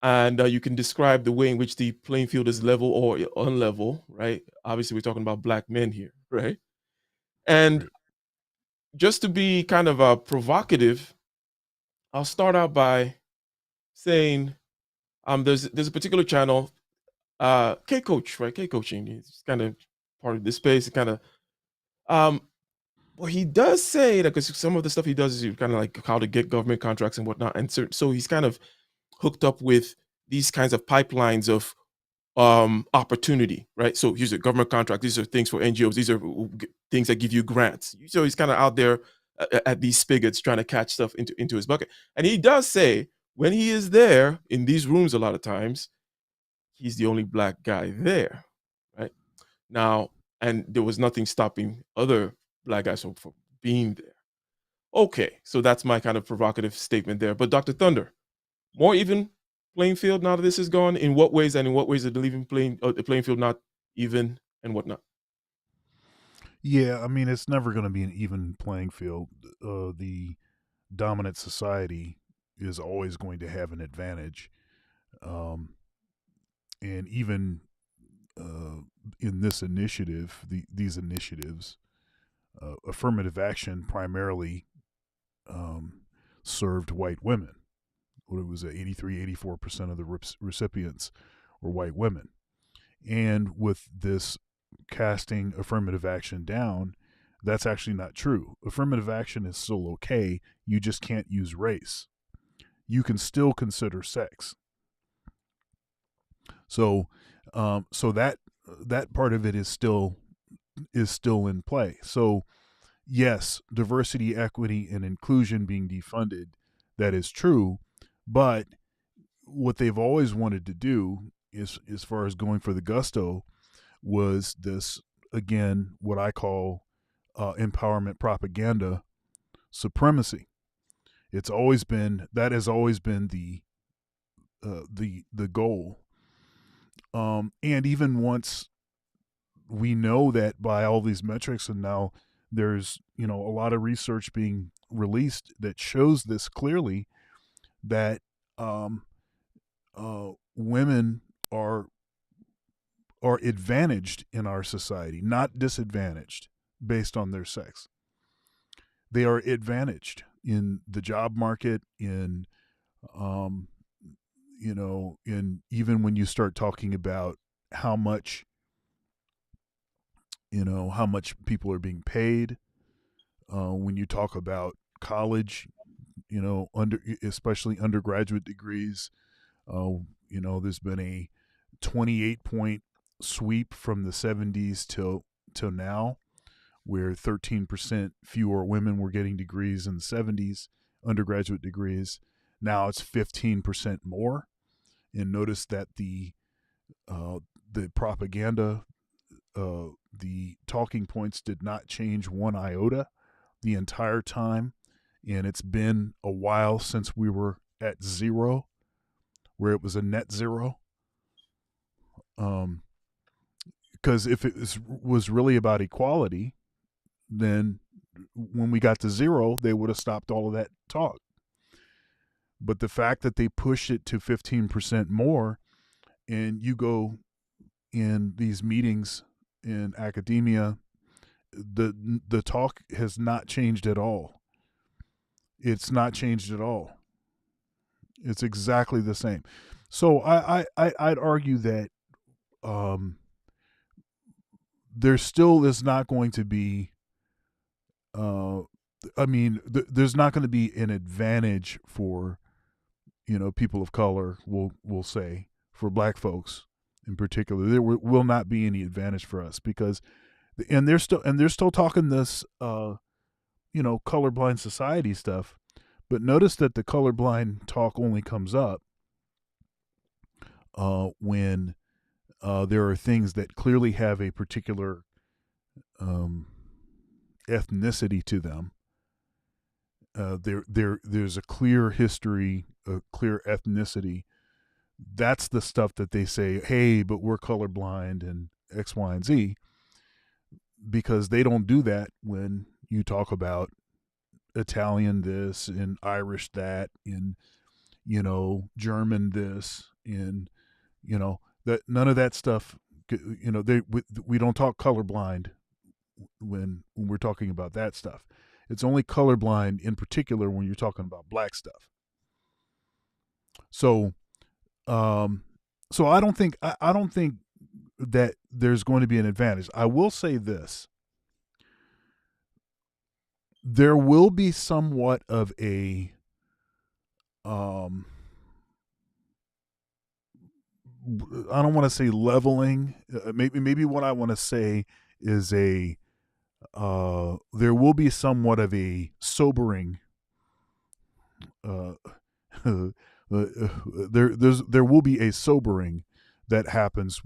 And you can describe the way in which the playing field is level or unlevel, right? Obviously, we're talking about Black men here, right? And just to be kind of provocative, I'll start out by saying there's a particular channel, K Coach, right? K Coaching is kind of part of this space. Kind of, well, he does say that, because some of the stuff he does is kind of like how to get government contracts and whatnot, and so he's kind of hooked up with these kinds of pipelines of opportunity, right? So here's a government contract. These are things for NGOs. These are things that give you grants. So he's kind of out there at these spigots trying to catch stuff into his bucket. And he does say when he is there in these rooms, a lot of times, he's the only Black guy there, right? Now, and there was nothing stopping other Black guys from being there. Okay, so that's my kind of provocative statement there. But Dr. Thunder, more even playing field now that this is gone? In what ways, and in what ways are the playing field not even, and whatnot? Yeah, I mean, it's never going to be an even playing field. The dominant society is always going to have an advantage. And even in this initiative, these initiatives, affirmative action primarily served white women. What was it, 84% of the recipients were white women. And with this casting affirmative action down, that's actually not true. Affirmative action is still okay. You just can't use race. You can still consider sex. So, so that part of it is still in play. So, yes, diversity, equity, and inclusion being defunded, that is true. But what they've always wanted to do is, as far as going for the gusto, was this, again, what I call empowerment propaganda supremacy. That has always been the goal. And even once we know that by all these metrics, and now there's a lot of research being released that shows this clearly, that women are advantaged in our society, not disadvantaged based on their sex. They are advantaged in the job market, in in even when you start talking about how much people are being paid, when you talk about college, especially undergraduate degrees, there's been a 28-point sweep from the 70s till now, where 13% fewer women were getting degrees in the 70s, undergraduate degrees. Now it's 15% more. And notice that the propaganda the talking points did not change one iota the entire time, and it's been a while since we were at zero, where it was a net zero. Because if it was really about equality, then when we got to zero, they would have stopped all of that talk. But the fact that they pushed it to 15% more, and you go in these meetings in academia, the talk has not changed at all. It's not changed at all. It's exactly the same. So I'd argue that there still is not going to be. There's not going to be an advantage for, people of color. We'll say, for Black folks in particular, there will not be any advantage for us, because, and they're still talking this, colorblind society stuff. But notice that the colorblind talk only comes up when there are things that clearly have a particular ethnicity to them. There's a clear history, a clear ethnicity. That's the stuff that they say, hey, but we're colorblind and X, Y, and Z, because they don't do that when you talk about Italian this and Irish that and, German this and, that none of that stuff, we don't talk colorblind when we're talking about that stuff. It's only colorblind in particular when you're talking about Black stuff. So, I don't think that there's going to be an advantage. I will say this: there will be somewhat of a I don't want to say leveling. Maybe what I want to say is there will be somewhat of a sobering. There will be a sobering that happens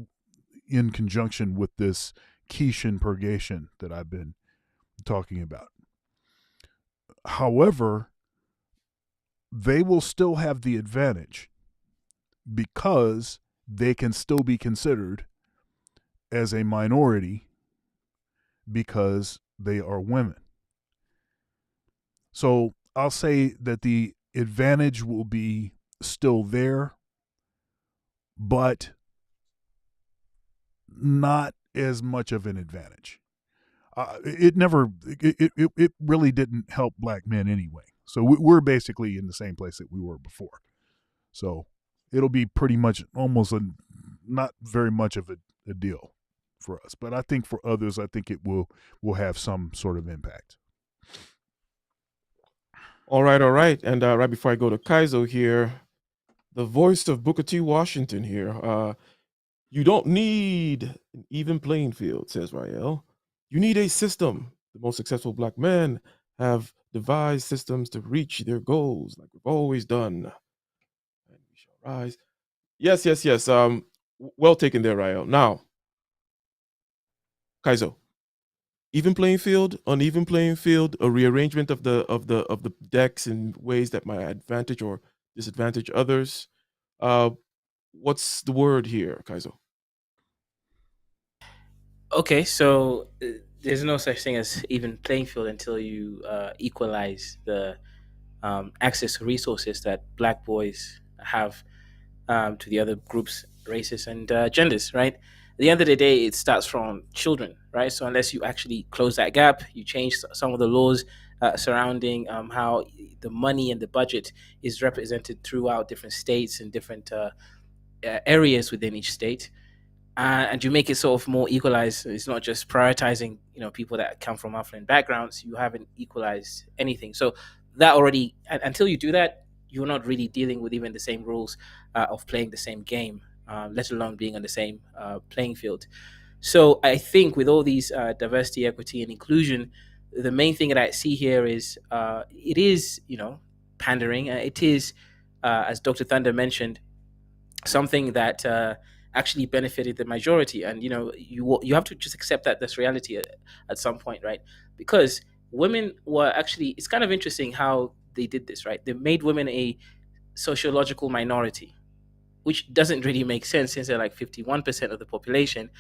in conjunction with this quiche and purgation that I've been talking about. However, they will still have the advantage because they can still be considered as a minority because they are women. So I'll say that the advantage will be still there, but not as much of an advantage. It really didn't help Black men anyway. So we're basically in the same place that we were before. So it'll be pretty much almost not very much of a deal for us. But I think for others, I think it will have some sort of impact. All right. And right before I go to Kaizo here, the voice of Booker T. Washington here. You don't need an even playing field, says Rael. You need a system. The most successful Black men have devised systems to reach their goals, like we've always done. And we shall rise. Yes. Well taken there, Rael. Now, Kaizo. Even playing field, uneven playing field, a rearrangement of the decks in ways that might advantage or disadvantage others. What's the word here, Kaizo? Okay, so there's no such thing as even playing field until you equalize the access to resources that Black boys have to the other groups, races, and genders, right? At the end of the day, it starts from children, right? So unless you actually close that gap, you change some of the laws surrounding how the money and the budget is represented throughout different states and different areas within each state, and you make it sort of more equalized. It's not just prioritizing, people that come from affluent backgrounds. You haven't equalized anything. So that already, until you do that, you're not really dealing with even the same rules of playing the same game, let alone being on the same playing field. So I think with all these diversity, equity, and inclusion, the main thing that I see here is it is, pandering. It is, as Dr. Thunder mentioned, something that actually benefited the majority. And you have to just accept that that's reality at some point, right? Because women were actually, it's kind of interesting how they did this, right? They made women a sociological minority, which doesn't really make sense since they're like 51% of the population.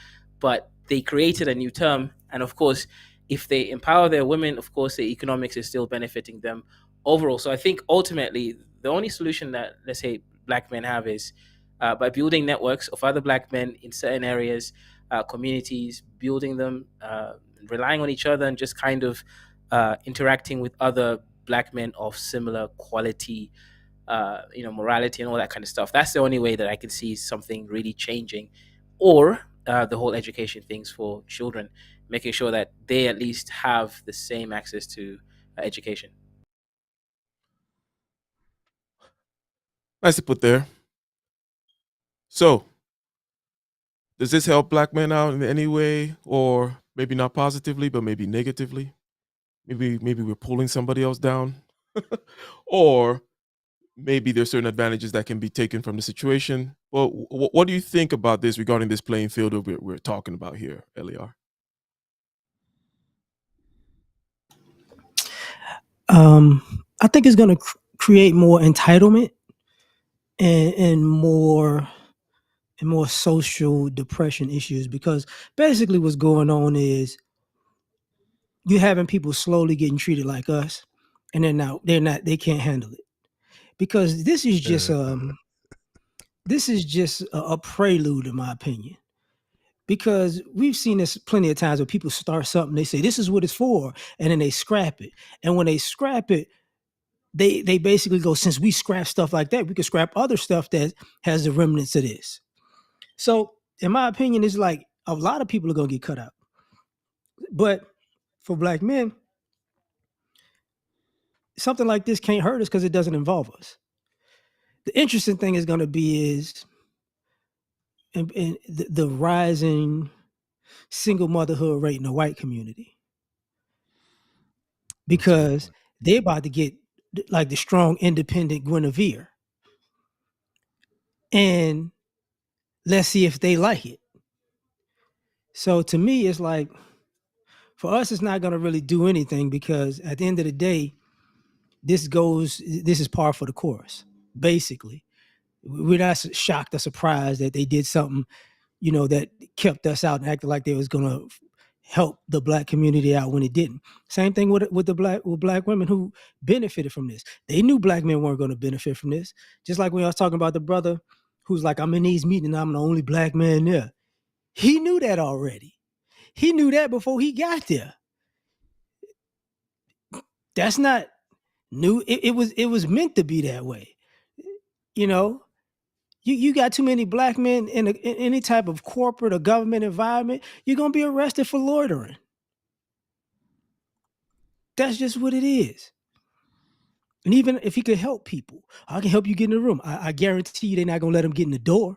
But they created a new term. And of course, if they empower their women, of course, the economics is still benefiting them overall. So I think ultimately, the only solution that, let's say, black men have is by building networks of other black men in certain areas, communities, building them, relying on each other, and just kind of interacting with other black men of similar quality, morality and all that kind of stuff. That's the only way that I can see something really changing. Or the whole education things for children, making sure that they at least have the same access to education. Nicely put there. So, does this help black men out in any way, or maybe not positively, but maybe negatively? Maybe we're pulling somebody else down, or maybe there's certain advantages that can be taken from the situation. Well, what do you think about this regarding this playing field that we're talking about here, Eliar? I think it's going to create more entitlement and more social depression issues, because basically what's going on is you're having people slowly getting treated like us, and they can't handle it, because this is just a prelude, in my opinion. Because we've seen this plenty of times where people start something, they say this is what it's for, and then they scrap it. And when they scrap it, they basically go, since we scrap stuff like that, we can scrap other stuff that has the remnants of this. So, in my opinion, it's like a lot of people are gonna get cut out. But for black men, something like this can't hurt us because it doesn't involve us. The interesting thing is going to be is in the rising single motherhood rate in the white community, because they're about to get like the strong, independent Guinevere, and let's see if they like it. So to me, it's like, for us, it's not going to really do anything, because at the end of the day, this is par for the course. Basically, we're not shocked or surprised that they did something, that kept us out and acted like they was going to help the black community out when it didn't. Same thing with black women who benefited from this. They knew black men weren't going to benefit from this. Just like when I was talking about the brother who's like, I'm in these meetings, I'm the only black man there. He knew that already. He knew that before he got there. That's not new. It was meant to be that way. You got too many black men in any type of corporate or government environment, you're going to be arrested for loitering. That's just what it is. And even if he could help people, I can help you get in the room, I guarantee you they're not going to let him get in the door.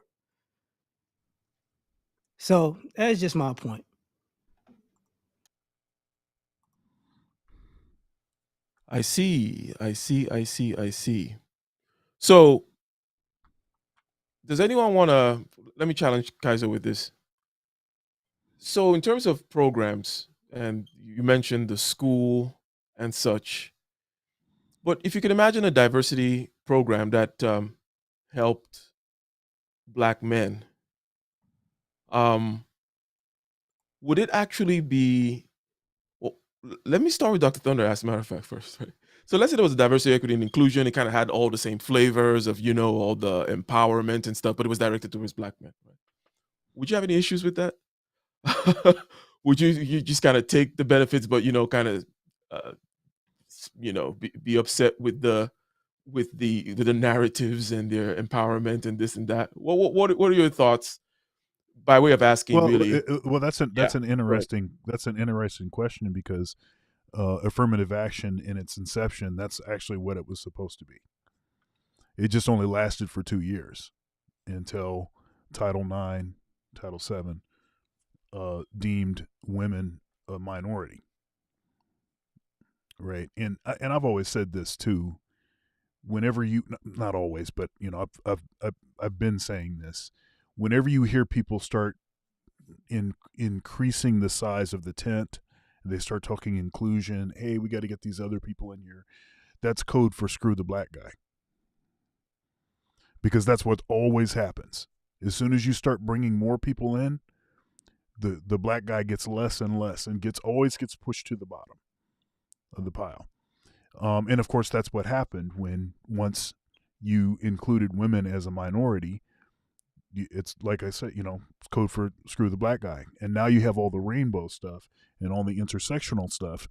So that's just my point. I see. So, does anyone want to? Let me challenge Kaiser with this. So, in terms of programs, and you mentioned the school and such, but if you can imagine a diversity program that helped black men, um, would it actually be? Well, let me start with Dr. Thunder, as a matter of fact, first. Right? So let's say there was a diversity, equity, and inclusion. It kind of had all the same flavors of, all the empowerment and stuff, but it was directed towards black men. Right? Would you have any issues with that? Would you just kind of take the benefits, but kind of uh, be upset with the narratives and their empowerment and this and that? What are your thoughts, by way of asking, Well, really? that's Yeah, an right. interesting question, because affirmative action in its inception, that's actually what it was supposed to be. It just only lasted for 2 years until Title IX, Title VII deemed women a minority, right? And I've always said this too. Whenever you, not always, but I've been saying this. whenever you hear people start increasing the size of the tent, they start talking inclusion, hey, we got to get these other people in here, that's code for screw the black guy. Because that's what always happens. As soon as you start bringing more people in, the black guy gets less and less and always gets pushed to the bottom of the pile. And of course, that's what happened once you included women as a minority. It's like I said, it's code for screw the black guy. And now you have all the rainbow stuff and all the intersectional stuff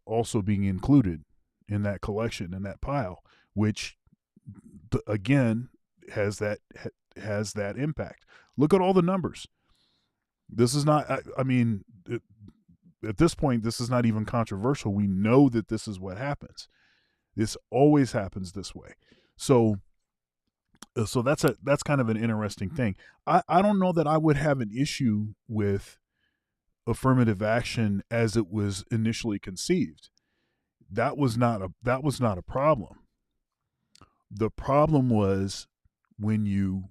also being included in that collection, in that pile, which again has that impact. Look at all the numbers. This is not, at this point, this is not even controversial. We know that this is what happens. This always happens this way. So that's kind of an interesting thing. I don't know that I would have an issue with affirmative action as it was initially conceived. That was not a problem. The problem was when you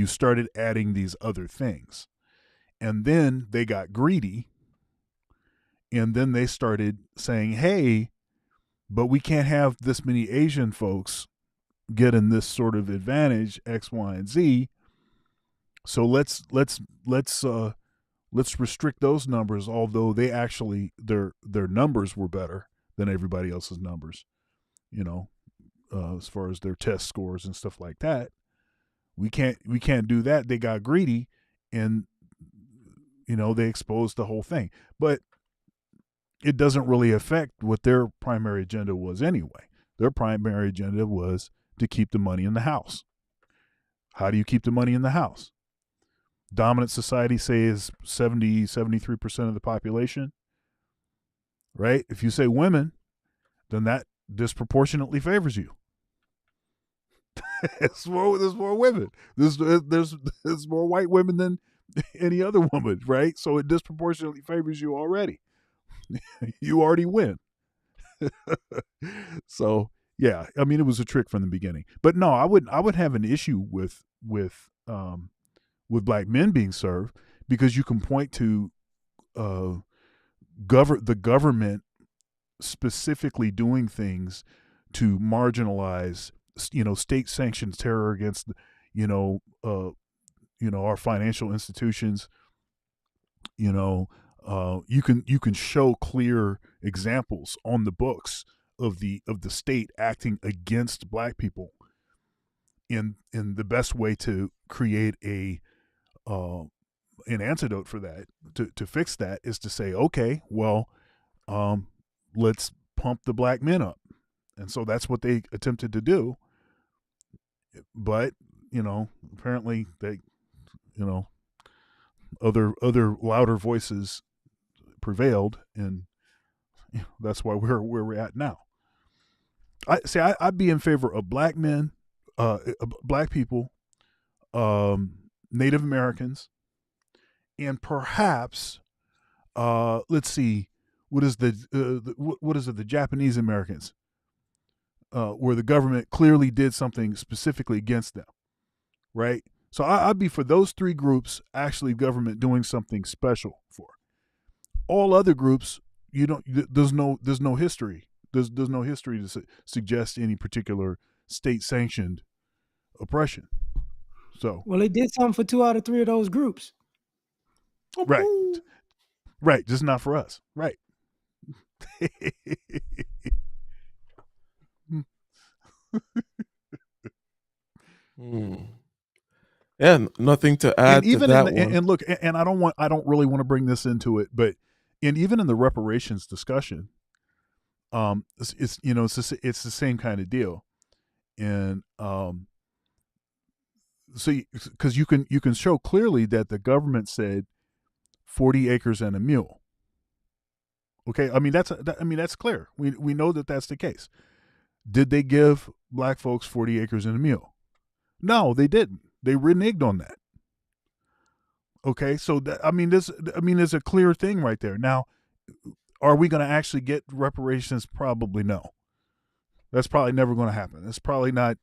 started adding these other things. And then they got greedy, and then they started saying, hey, but we can't have this many Asian folks getting this sort of advantage, X, Y, and Z. So let's restrict those numbers, although they actually their numbers were better than everybody else's numbers, as far as their test scores and stuff like that. We can't do that. They got greedy, and they exposed the whole thing. But it doesn't really affect what their primary agenda was anyway. Their primary agenda was to keep the money in the house. How do you keep the money in the house? Dominant society, say, is 73% of the population, right? If you say women, then that disproportionately favors you. There's more women. There's more white women than any other woman, right? So it disproportionately favors you already. You already win. So yeah, it was a trick from the beginning. But no, I would have an issue with black men being served, because you can point to the government specifically doing things to marginalize, state sanctioned terror against, our financial institutions. You can show clear examples on the books of the state acting against black people. In the best way to create an antidote for that, to fix that, is to say, okay, well, let's pump the black men up. And so that's what they attempted to do. But, apparently they, other louder voices prevailed, and that's why we're where we're at now. I'd be in favor of black men, black people, Native Americans, and perhaps, let's see, what is the Japanese Americans, where the government clearly did something specifically against them, right? So I'd be for those three groups, actually government doing something special for. All other groups, there's no history. There's no history to suggest any particular state sanctioned oppression. So, well, they did something for 2 out of 3 of those groups. Right, just not for us. Right. Yeah, nothing to add to that one. And look, and I don't really want to bring this into it, but even in the reparations discussion, it's the same kind of deal, and so because you can show clearly that the government said 40 acres and a mule. Okay, that's clear. We know that that's the case. Did they give black folks 40 acres and a mule? No, they didn't. They reneged on that. Okay, so there's a clear thing right there. Now, are we going to actually get reparations? Probably no. That's probably never going to happen. It's probably not,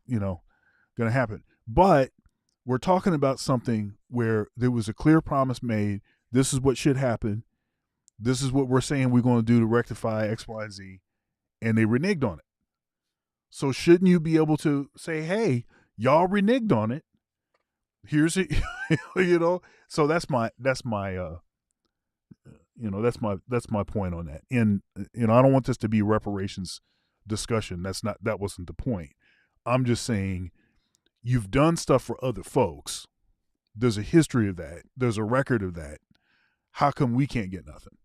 going to happen. But we're talking about something where there was a clear promise made. This is what should happen. This is what we're saying we're going to do to rectify X, Y, and Z, and they reneged on it. So shouldn't you be able to say, "Hey, y'all reneged on it. Here's it," So that's my point on that. And I don't want this to be reparations discussion. That wasn't the point. I'm just saying you've done stuff for other folks. There's a history of that. There's a record of that. How come we can't get nothing?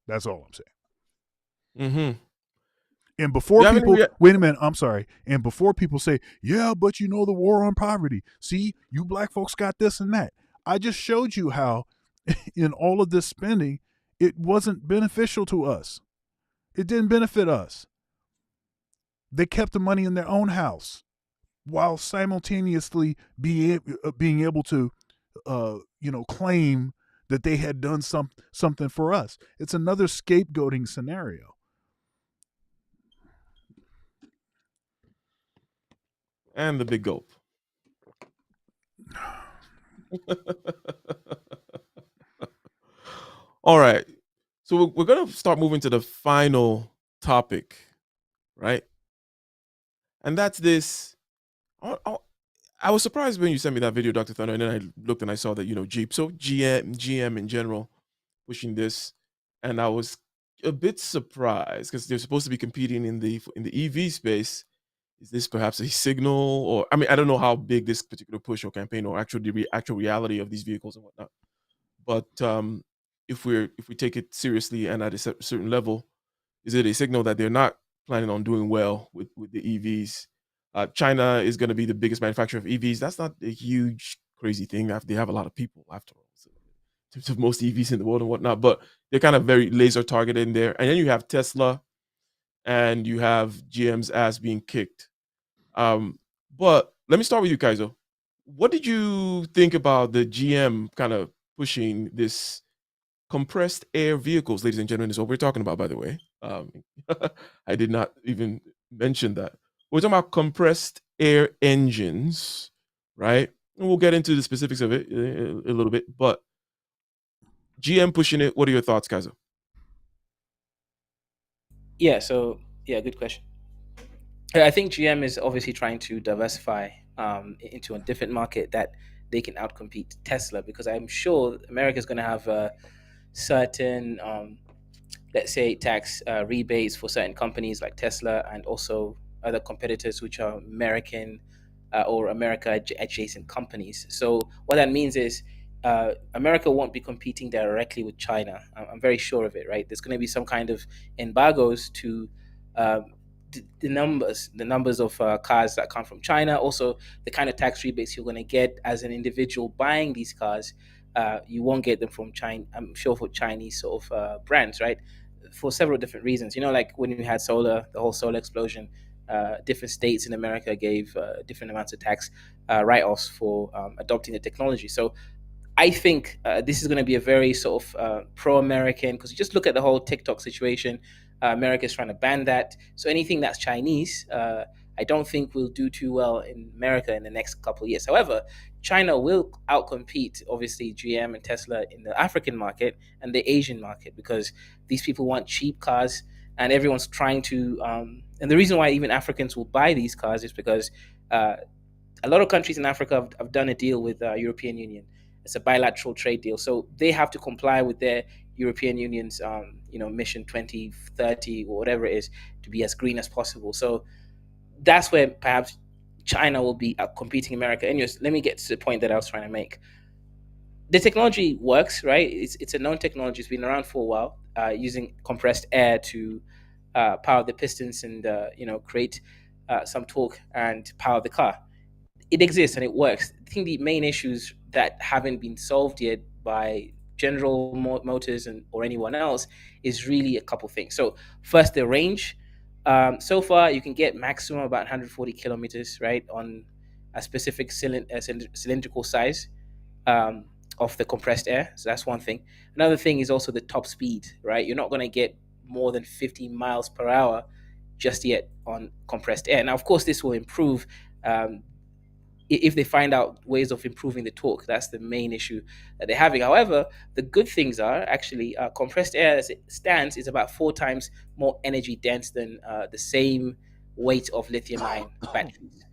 That's all I'm saying. Mm-hmm. And before people, wait a minute, I'm sorry. And before people say, yeah, but the war on poverty. See, you black folks got this and that. I just showed you how in all of this spending, it wasn't beneficial to us. It didn't benefit us. They kept the money in their own house while simultaneously being able to, claim that they had done something for us. It's another scapegoating scenario. And the big gulp. All right. So we're going to start moving to the final topic, right? And that's this. I was surprised when you sent me that video, Dr. Thunder, and then I looked and I saw that, Jeep. So GM in general pushing this. And I was a bit surprised because they're supposed to be competing in the EV space. Is this perhaps a signal, or I don't know how big this particular push or campaign or actual reality of these vehicles and whatnot. But if we take it seriously and at a certain level, is it a signal that they're not planning on doing well with the EVs? China is going to be the biggest manufacturer of EVs. That's not a huge crazy thing. They have a lot of people after all, so in terms of most EVs in the world and whatnot. But they're kind of very laser targeted in there. And then you have Tesla, and you have GM's ass being kicked. But let me start with you, Kaizo. What did you think about the GM kind of pushing this compressed air vehicles, ladies and gentlemen? Is what we're talking about, by the way. I did not even mention that. We're talking about compressed air engines, right? And we'll get into the specifics of it a little bit. But GM pushing it. What are your thoughts, Kaizo? Yeah. So good question. I think GM is obviously trying to diversify into a different market that they can outcompete Tesla, because I'm sure America is going to have certain, let's say, tax rebates for certain companies like Tesla and also other competitors which are American or America adjacent companies. So what that means is America won't be competing directly with China. I'm very sure of it, right? There's going to be some kind of embargoes to the numbers of cars that come from China. Also, the kind of tax rebates you're going to get as an individual buying these cars, you won't get them from China. I'm sure for Chinese sort of brands, right? For several different reasons. Like when we had solar, the whole solar explosion. Different states in America gave different amounts of tax write-offs for adopting the technology. So I think this is going to be a very sort of pro-American, because you just look at the whole TikTok situation. America is trying to ban that. So anything that's Chinese, I don't think will do too well in America in the next couple of years. However, China will outcompete, obviously, GM and Tesla in the African market and the Asian market, because these people want cheap cars, and everyone's trying to. And the reason why even Africans will buy these cars is because a lot of countries in Africa have done a deal with European Union. It's a bilateral trade deal, so they have to comply with their European Union's, Mission 2030 or whatever it is, to be as green as possible. So that's where perhaps China will be competing America. Anyways, let me get to the point that I was trying to make. The technology works, right? It's a known technology. It's been around for a while, using compressed air to power the pistons and create some torque and power the car. It exists and it works. I think the main issues that haven't been solved yet by General Motors or anyone else is really a couple things. So first, the range. So far, you can get maximum about 140 kilometers, right, on a specific cylindrical size of the compressed air. So that's one thing. Another thing is also the top speed, right? You're not going to get more than 50 miles per hour just yet on compressed air. Now, of course, this will improve if they find out ways of improving the torque. That's the main issue that they're having. However, the good things are actually compressed air as it stands is about 4 times more energy dense than the same weight of lithium ion batteries.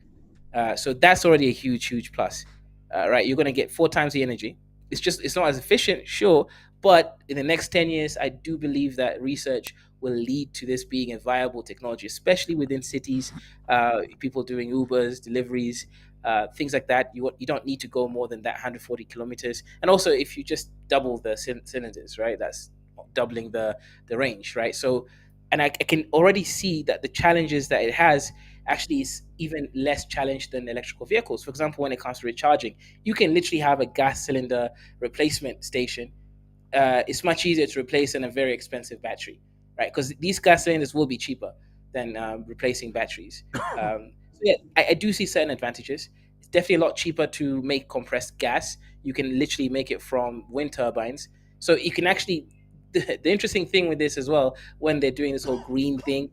So that's already a huge plus, right? You're going to get 4 times the energy. It's not as efficient, sure, but in the next 10 years, I do believe that research will lead to this being a viable technology, especially within cities, people doing Ubers, deliveries, things like that. You don't need to go more than that 140 kilometers. And also, if you just double the cylinders, right, that's doubling the range, right? So, and I can already see that the challenges that it has actually is even less challenged than electrical vehicles. For example, when it comes to recharging, you can literally have a gas cylinder replacement station. It's much easier to replace than a very expensive battery, right? Because these gas cylinders will be cheaper than replacing batteries. So yeah, I do see certain advantages. It's definitely a lot cheaper to make compressed gas. You can literally make it from wind turbines. So you can actually, the interesting thing with this as well, when they're doing this whole green thing,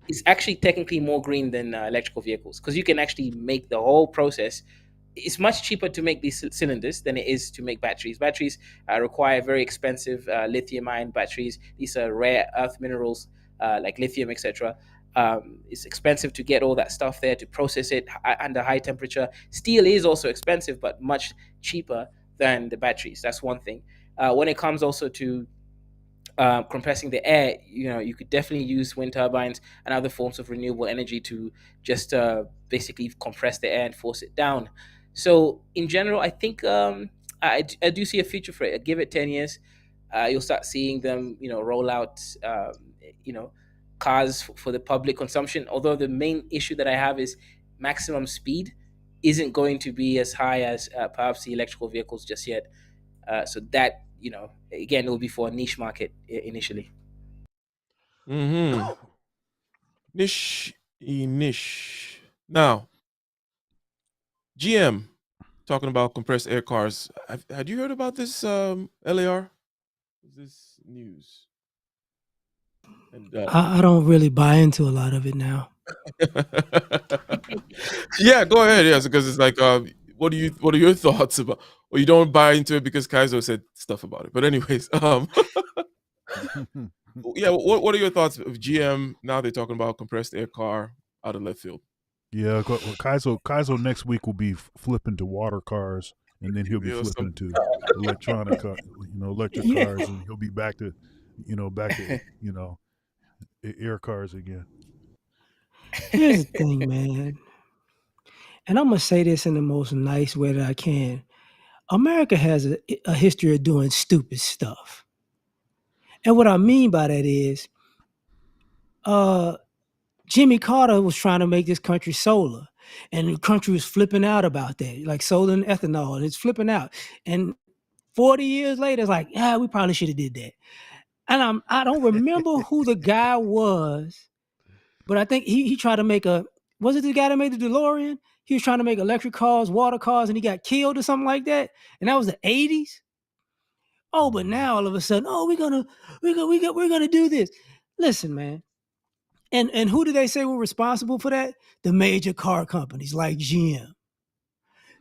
it's actually technically more green than electrical vehicles because you can actually make the whole process. It's much cheaper to make these cylinders than it is to make batteries. Batteries require very expensive lithium-ion batteries. These are rare earth minerals like lithium, etc. It's expensive to get all that stuff there to process it under high temperature. Steel is also expensive, but much cheaper than the batteries. That's one thing. When it comes also to compressing the air, you could definitely use wind turbines and other forms of renewable energy to just basically compress the air and force it down. So in general, I think I do see a future for it. Give it 10 years, you'll start seeing them, roll out, you know, cars for the public consumption. Although the main issue that I have is maximum speed isn't going to be as high as perhaps the electrical vehicles just yet. So that, again, it will be for a niche market initially. Mm-hmm. Niche. Now, GM talking about compressed air cars. Had you heard about this LAR? Is this news? And I don't really buy into a lot of it now. yeah, go ahead. Yes, because it's like, what are your thoughts about? Well, you don't buy into it because Kaizo said stuff about it. But anyways, yeah, what are your thoughts of GM now? They're talking about compressed air car out of left field. Yeah, Kaizo next week will be flipping to water cars, and then he'll be flipping to electronic, electric Yeah. cars, and he'll be back to air cars again. Here's the thing, man. And I'm going to say this in the most nice way that I can. America has a history of doing stupid stuff. And what I mean by that is, Jimmy Carter was trying to make this country solar, and the country was flipping out about that, like solar and ethanol, and it's flipping out. And 40 years later, it's like, yeah, we probably should have did that. And I don't remember who the guy was, but I think he tried to make was it the guy that made the DeLorean? He was trying to make electric cars, water cars, and he got killed or something like that. And that was the 80s. Oh, but now all of a sudden, oh, we're gonna do this. Listen, man. And who do they say were responsible for that? The major car companies like GM.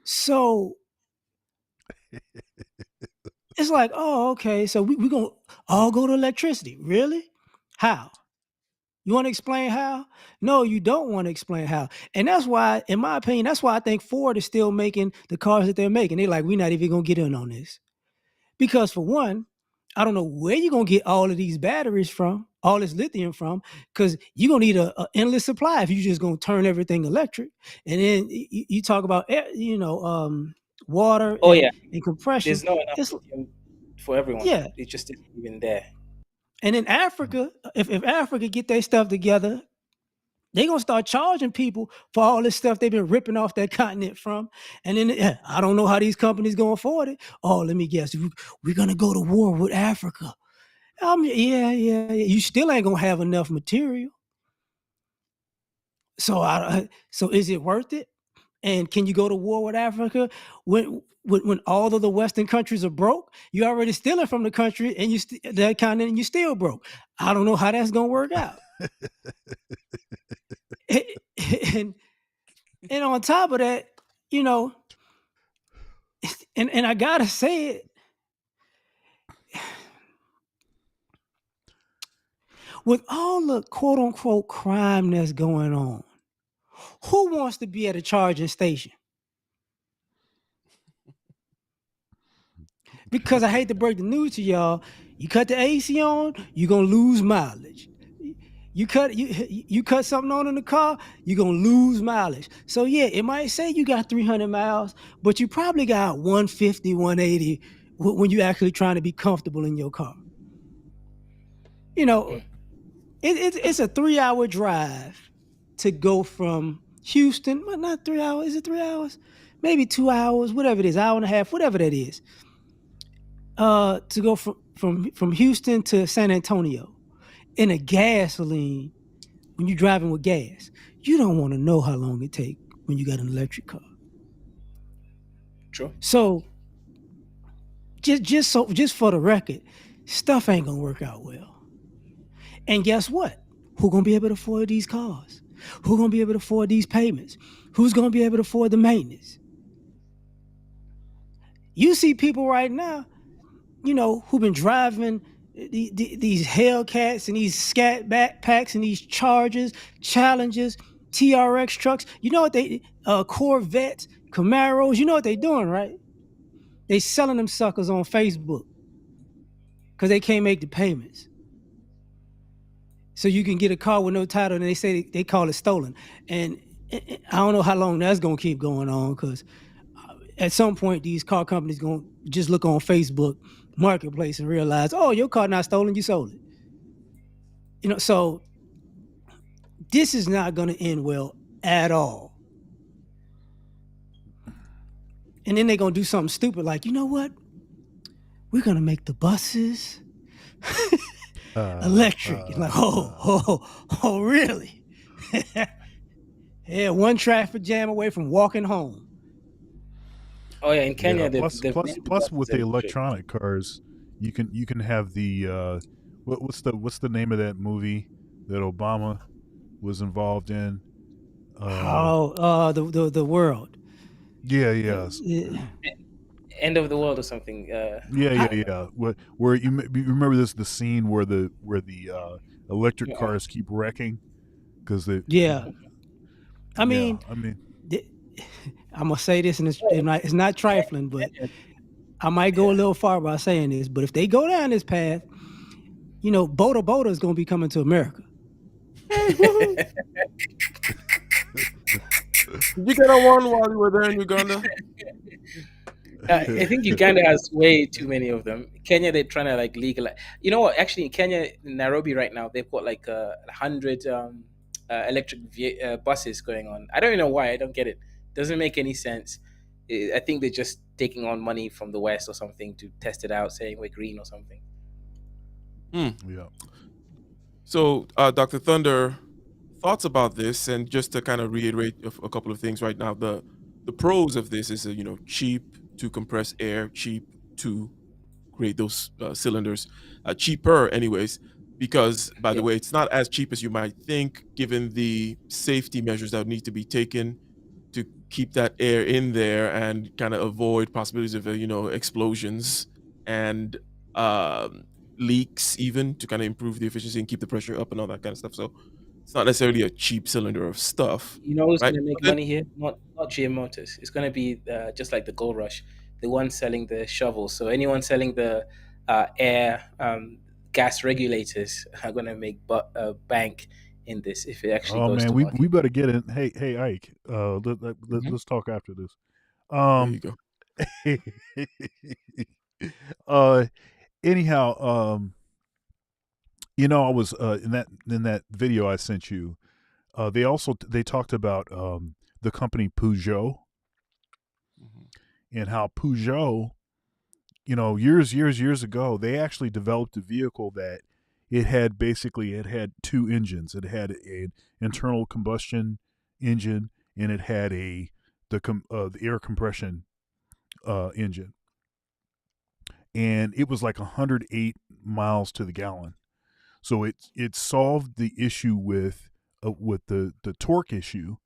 So it's like, oh, okay. So we're gonna all go to electricity. Really? How? You want to explain how? No, you don't want to explain how. And that's why, in my opinion, that's why I think Ford is still making the cars that they're making. They're like, we're not even gonna get in on this. Because for one, I don't know where you're gonna get all of these batteries from, all this lithium from, because you're gonna need a endless supply if you're just gonna turn everything electric. And then you talk about water Oh yeah, and compression. there's not enough It's lithium for everyone. yeah. It just isn't even there. And in Africa, if Africa get their stuff together, they're gonna start charging people for all this stuff they've been ripping off that continent from. And then I don't know how these companies gonna afford it. Oh, let me guess, we're gonna go to war with Africa. Yeah. You still ain't gonna have enough material. So is it worth it? And can you go to war with Africa when all of the Western countries are broke? You already stealing from the country and that continent, and you still broke. I don't know how that's gonna work out. and on top of that, you know, and I gotta say it, with all the quote unquote crime that's going on, who wants to be at a charging station? Because I hate to break the news to y'all, you cut the AC on, you're gonna lose mileage. You cut something on in the car, you're gonna lose mileage. So yeah, it might say you got 300 miles, but you probably got 150, 180 when you actually trying to be comfortable in your car. You know, it's a 3-hour drive to go from Houston. Well, not 3 hours. Is it 3 hours? Maybe 2 hours, whatever it is, hour and a half, whatever that is. To go from Houston to San Antonio in a gasoline. When you're driving with gas, you don't want to know how long it takes when you got an electric car. True. So just for the record, stuff ain't gonna work out well. And guess what? Who gonna be able to afford these cars? Who gonna be able to afford these payments? Who's gonna be able to afford the maintenance? You see people right now, who've been driving these Hellcats and these Scat backpacks and these Chargers, Challengers, TRX trucks. You know what they Corvettes, Camaros. You know what they doing, right? They selling them suckers on Facebook because they can't make the payments. So you can get a car with no title, and they say they call it stolen. And I don't know how long that's gonna keep going on, because at some point these car companies gonna just look on Facebook Marketplace and realize, oh, your car not stolen, you sold it. So this is not gonna end well at all. And then they're gonna do something stupid like, you know what? We're gonna make the buses electric. Like, oh, really? Yeah, one traffic jam away from walking home. Oh yeah, in Kenya, Yeah, plus with the electronic cars, you can have the what's the name of that movie that Obama was involved in? The world. Yeah. End of the world or something. Yeah. Where you remember the scene where the electric cars keep wrecking because they. Yeah. I mean, I'm gonna say this, and it's not trifling, but I might go a little far by saying this. But if they go down this path, Boda is gonna be coming to America. Did you get on one while you were there in Uganda? I think Uganda has way too many of them. Kenya, they're trying to like legalize. You know what? Actually, in Kenya, in Nairobi right now, they've got like 100 electric buses going on. I don't even know why. I don't get it. Doesn't make any sense. I think they're just taking on money from the West or something to test it out, saying we're green or something. Yeah. So, Dr. Thunder, thoughts about this, and just to kind of reiterate a couple of things right now. The pros of this is cheap to compress air, cheap to create those cylinders, cheaper anyways, because by the way, it's not as cheap as you might think, given the safety measures that need to be taken to keep that air in there and kind of avoid possibilities of explosions and leaks, even to kind of improve the efficiency and keep the pressure up and all that kind of stuff. So it's not necessarily a cheap cylinder of stuff. You know who's right? going to make money here? Not GM Motors. It's going to be just like the Gold Rush, the one selling the shovels. So anyone selling the air gas regulators are going to make bank in this if it actually goes to market. we better get in. Hey, Ike. Let's talk after this. There you go. Anyhow, I was in that video I sent you. They talked about the company Peugeot, and how Peugeot, years ago, they actually developed a vehicle that it had two engines. It had an internal combustion engine, and it had the air compression engine, and it was like 108 miles to the gallon. So it solved the issue with the torque issue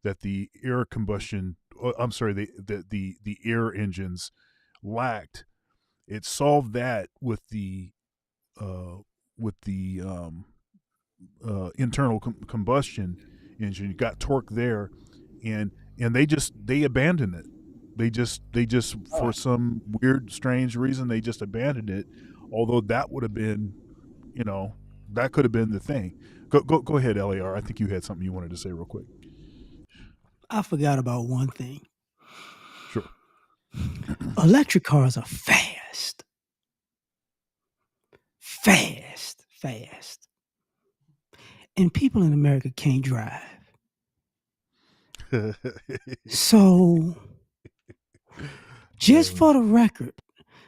that the air combustion I'm sorry, the air engines lacked. It solved that with the internal combustion engine. You got torque there, and they abandoned it. They just for some weird strange reason they just abandoned it. Although that would have been, you know, that could have been the thing. Go ahead, LAR. I think you had something you wanted to say real quick. I forgot about one thing. Sure. Electric cars are fast. Fast. And people in America can't drive. So, just for the record,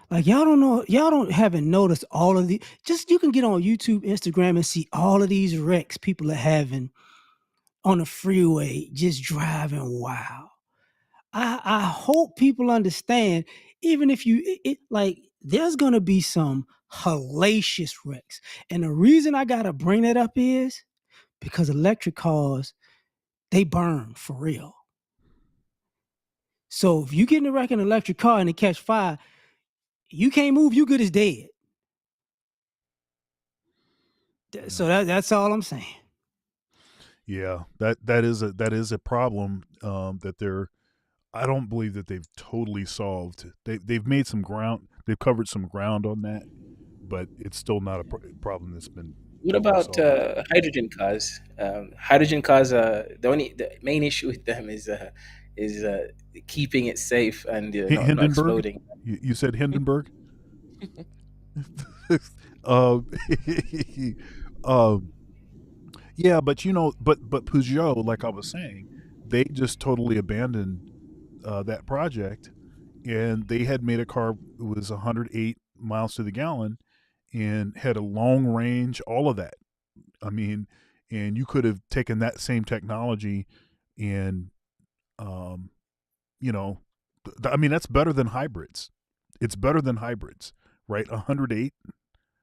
like y'all haven't noticed all of the, just you can get on YouTube, Instagram and see all of these wrecks people are having on the freeway just driving wild. I hope people understand, even if like there's going to be some hellacious wrecks. And the reason I got to bring that up is because electric cars, they burn for real. So if you get in a wreck in an electric car and it catch fire, you can't move, you good as dead. So that's all I'm saying. Yeah, that is a problem that they're. I don't believe that they've totally solved. They've made some ground. They've covered some ground on that, but it's still not a problem that's been. What about hydrogen cars? Hydrogen cars are the main issue with them is keeping it safe and not Hindenburg? exploding. You said Hindenburg? um, yeah, but but Peugeot, like I was saying, they just totally abandoned that project, and they had made a car that was 108 miles to the gallon and had a long range, all of that. I mean, and you could have taken that same technology and, you know, I mean, that's better than hybrids. It's better than hybrids, right? 108,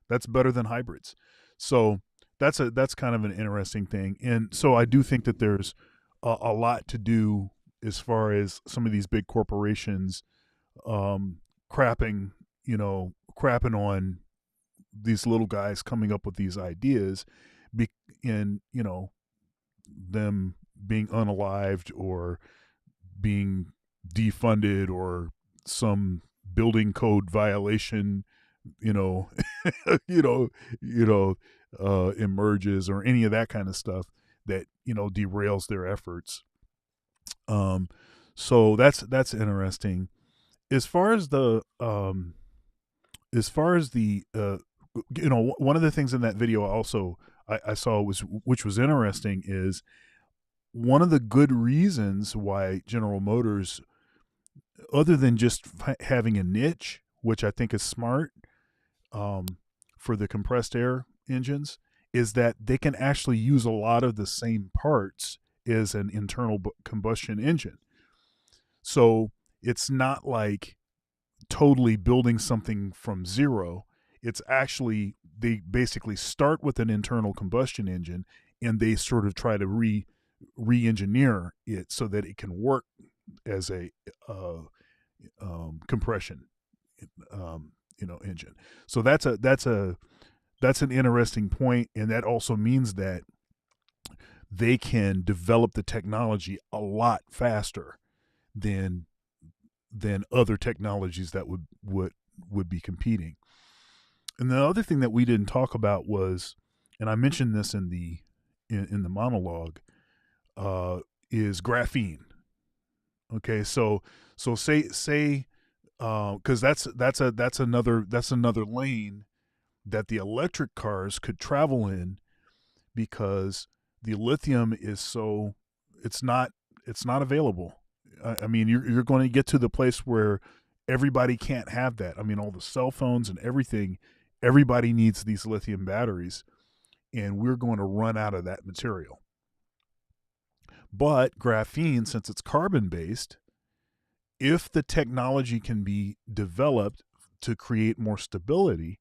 that's better than hybrids. So that's kind of an interesting thing. And so I do think that there's a lot to do as far as some of these big corporations crapping on these little guys coming up with these ideas, and them being unalived or being defunded or some building code violation, you know, you know, emerges or any of that kind of stuff that derails their efforts. So that's interesting. As far as the one of the things in that video also I saw which was interesting is one of the good reasons why General Motors, other than just having a niche, which I think is smart, for the compressed air engines, is that they can actually use a lot of the same parts as an internal combustion engine. So it's not like totally building something from zero. It's actually, they basically start with an internal combustion engine and they sort of try to re-engineer it so that it can work as a compression engine. So that's an interesting point, and that also means that they can develop the technology a lot faster than other technologies that would be competing. And the other thing that we didn't talk about was, and I mentioned this in the monologue, is graphene. Okay, so say because that's another lane that the electric cars could travel in, because the lithium is it's not available. I mean, you're going to get to the place where everybody can't have that. I mean, all the cell phones and everything, everybody needs these lithium batteries, and we're going to run out of that material. But graphene, since it's carbon based, if the technology can be developed to create more stability,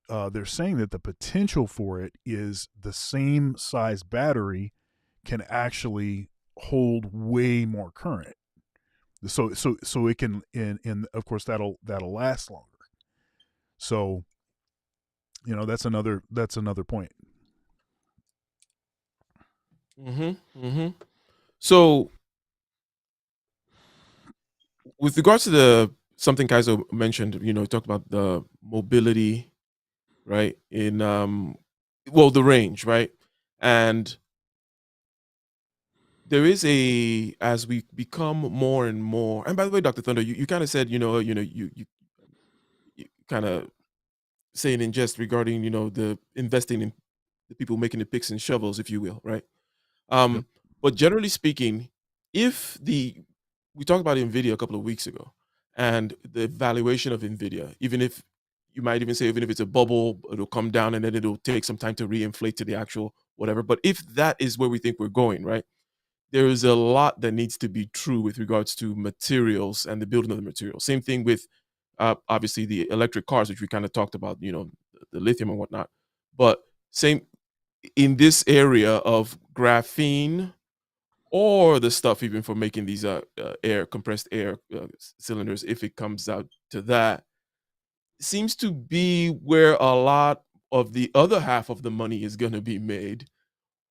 they're saying that the potential for it is the same size battery can actually hold way more current. So it can, and of course that'll last longer. So that's another point. So with regards to the something Kaiser mentioned, talked about the mobility, right? In the range, right? And there is as we become more and more. And by the way, Dr. Thunder, you kind of said, you kind of saying in jest regarding, the investing in the people making the picks and shovels, if you will, right? Yep. But generally speaking, if we talked about Nvidia a couple of weeks ago, and the valuation of Nvidia, even if you might even say, even if it's a bubble, it'll come down and then it'll take some time to reinflate to the actual whatever. But if that is where we think we're going, right? There is a lot that needs to be true with regards to materials and the building of the materials. Same thing with obviously the electric cars, which we kind of talked about, the lithium and whatnot. But same in this area of graphene or the stuff even for making these compressed air cylinders, if it comes out to that, seems to be where a lot of the other half of the money is going to be made,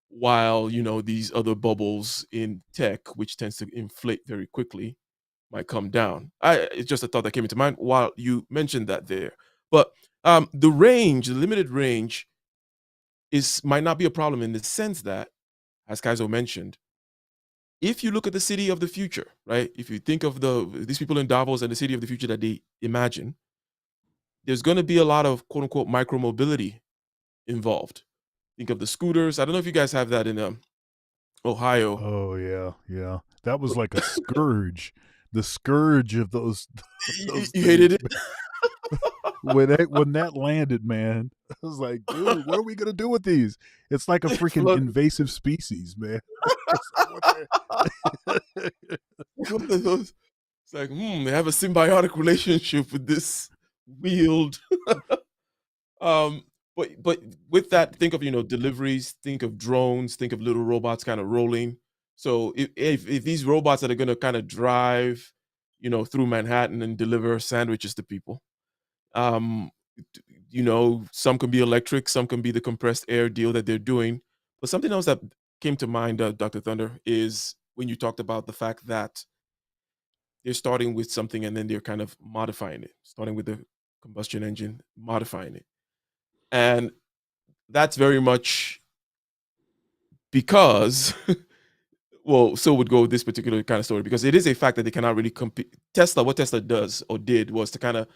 while these other bubbles in tech, which tends to inflate very quickly, might come down. It's just a thought that came into mind while you mentioned that there. But the limited range, might not be a problem in the sense that, as Kaizo mentioned, if you look at the city of the future, right? If you think of these people in Davos and the city of the future that they imagine, there's going to be a lot of quote unquote micro mobility involved. Think of the scooters. I don't know if you guys have that in Ohio. Oh yeah. That was like a scourge. The scourge of those those You hated things. it. When that landed, man, I was like, dude, what are we gonna do with these? It's like a freaking Flood. invasive species, man. It's like, what One of those. It's like, they have a symbiotic relationship with this wheeled. um, but with that, think of deliveries, think of drones, think of little robots kind of rolling. So if these robots that are going to kind of drive, through Manhattan and deliver sandwiches to people, um, some can be electric, some can be the compressed air deal that they're doing. But something else that came to mind, Dr. Thunder, is when you talked about the fact that they're starting with something and then they're kind of modifying it, starting with the combustion engine, modifying it. And that's very much because, well, so would go with this particular kind of story, because it is a fact that they cannot really compete. What Tesla does or did was to kind of,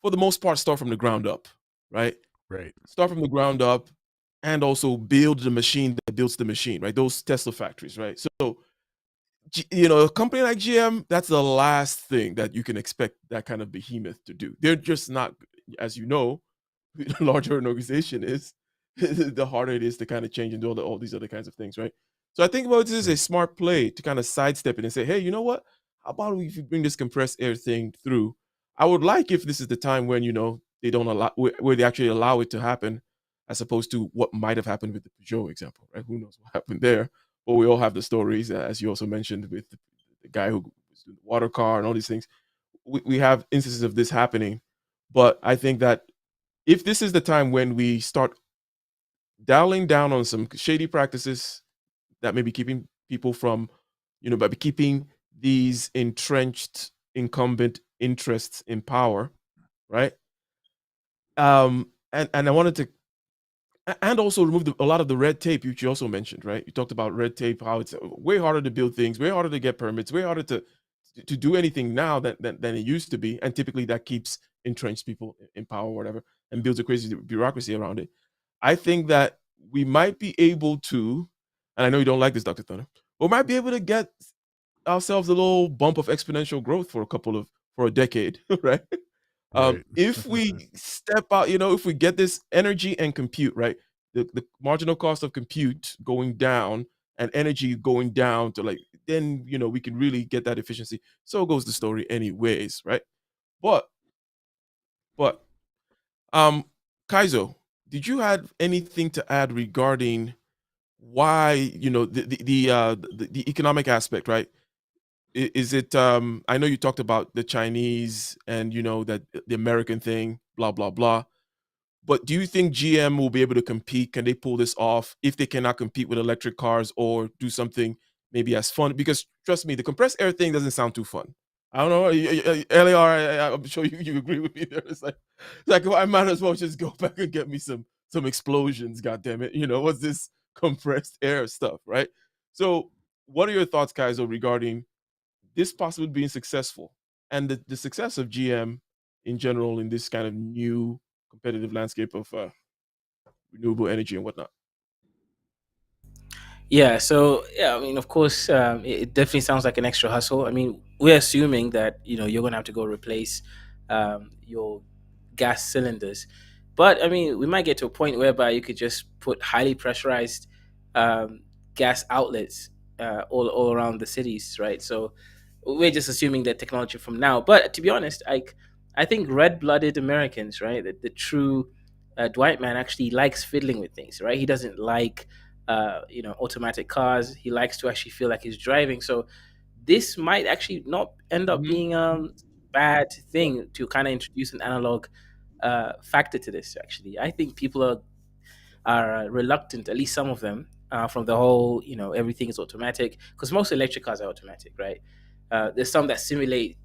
for the most part, start from the ground up, right? right. Start from the ground up and also build the machine that builds the machine, right? Those Tesla factories, right? So, a company like GM, that's the last thing that you can expect that kind of behemoth to do. They're just not, as you know, the larger an organization is, the harder it is to kind of change and do all these other kinds of things, right? So I think about this as a Right. smart play to kind of sidestep it and say, hey, you know what? How about if you bring this compressed air thing through? I would like if this is the time when they don't allow, where they actually allow it to happen, as opposed to what might have happened with the Peugeot example, right? Who knows what happened there? But we all have the stories, as you also mentioned, with the guy who was doing the water car and all these things. We have instances of this happening, but I think that if this is the time when we start dialing down on some shady practices that may be keeping people from, by keeping these entrenched incumbent interests in power, right? And I wanted to, and also remove a lot of the red tape, which you also mentioned, right? You talked about red tape, how it's way harder to build things, way harder to get permits, way harder to do anything now than it used to be, and typically that keeps entrenched people in power, or whatever, and builds a crazy bureaucracy around it. I think that we might be able to, and I know you don't like this, Dr. Thunder, but we might be able to get ourselves a little bump of exponential growth for a decade, right? Right. If we step out, if we get this energy and compute, right? The marginal cost of compute going down and energy going down to, like, then we can really get that efficiency. So goes the story anyways, right? But but um Kaizo, did you have anything to add regarding why, the economic aspect, right? Is it, I know you talked about the Chinese and, that the American thing, blah blah blah. But do you think GM will be able to compete? Can they pull this off if they cannot compete with electric cars or do something maybe as fun? Because trust me, the compressed air thing doesn't sound too fun. I don't know, LAR. I'm sure you agree with me there. It's like well, I might as well just go back and get me some explosions. God damn it! What's this compressed air stuff, right? So, what are your thoughts, Kaizo, regarding this possibly being successful and the success of GM in general in this kind of new competitive landscape of renewable energy and whatnot? Yeah, so yeah, I mean, of course, it definitely sounds like an extra hustle. I mean, we're assuming that you're gonna have to go replace your gas cylinders, but I mean, we might get to a point whereby you could just put highly pressurized um, gas outlets all around the cities, right? So we're just assuming that technology from now. But to be honest, I think red-blooded Americans, right, the true Dwight man actually likes fiddling with things, right? He doesn't like automatic cars. He likes to actually feel like he's driving. So this might actually not end up Hmm. being a bad thing to kind of introduce an analog factor to this. Actually, I think people are reluctant, at least some of them, from the whole everything is automatic, because most electric cars are automatic, right? There's some that simulate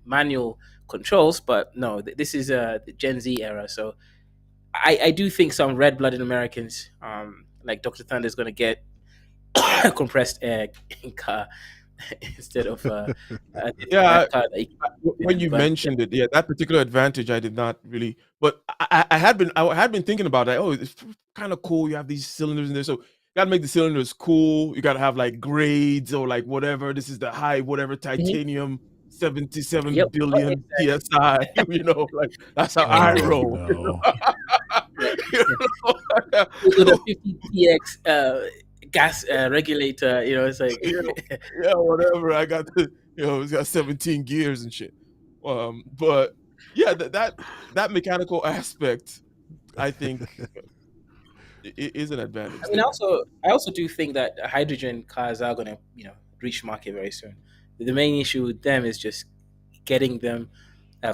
manual controls, but no, this is the Gen Z era. So I do think some red-blooded Americans, like Dr. Thunder, is going to get compressed air in car instead of Yeah, that car that when you but mentioned it, yeah, that particular advantage I did not really, but I had been thinking about that. Oh, it's kind of cool. You have these cylinders in there, so you got to make the cylinders cool. You got to have like grades or like whatever. This is the high whatever Mhm. titanium 77 Yep. billion psi. Like that's how I Oh roll. no. Yeah. You With a know? 50 TX gas regulator, it's like Yeah, yeah, whatever. I got it's got 17 gears and shit. But yeah, that mechanical aspect, I think, is an advantage I mean, there. I also do think that hydrogen cars are going to, reach market very soon. The main issue with them is just getting them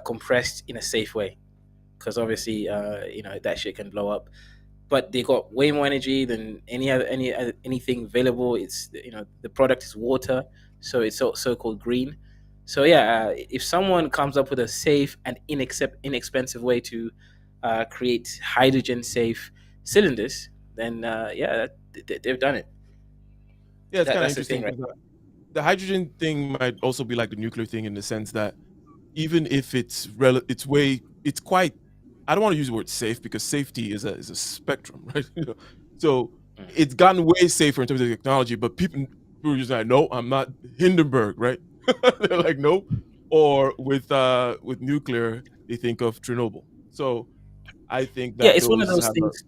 compressed in a safe way, because obviously, that shit can blow up. But they got way more energy than anything available. It's the product is water, so it's so called green. So yeah, if someone comes up with a safe and inexpensive way to create hydrogen safe cylinders, then yeah, they've done it. Yeah, it's kind of That's the thing, interesting right? because the hydrogen thing might also be like the nuclear thing in the sense that even if it's quite, I don't want to use the word safe because safety is a spectrum, right? So Mm. it's gotten way safer in terms of technology, but people are just like, no, I'm not Hindenburg, right? They're like, no. Or with nuclear, they think of Chernobyl. So I think Yeah, that it's one of those those have a things.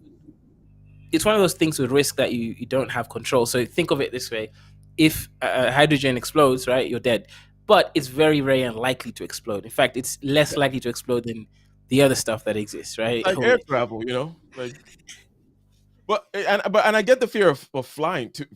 It's one of those things with risk that you don't have control. So think of it this way: if hydrogen explodes, right, you're dead. But it's very, very unlikely to explode. In fact, it's less yeah, likely to explode than the other stuff that exists, it's right? like air travel, like. But I get the fear of flying too.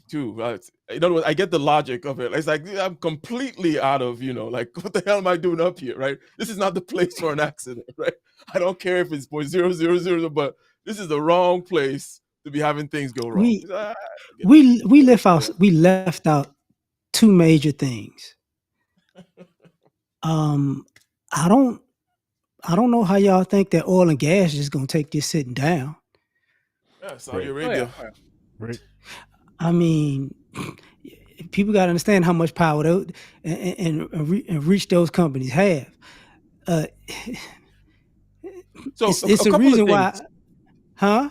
In other words, I get the logic of it. It's like I'm completely out of like what the hell am I doing up here, right? This is not the place for an accident, right? I don't care if it's 0.0000, but this is the wrong place to be having things go wrong. We I get that. we left out two major things. Um, I don't I don't know how y'all think that oil and gas is gonna take this sitting down. Yeah, Saudi Right. Oh yeah, Arabia. oh, yeah. Right. I mean, people got to understand how much power those and reach those companies have. Uh, So it's a a couple of reason why, things. huh?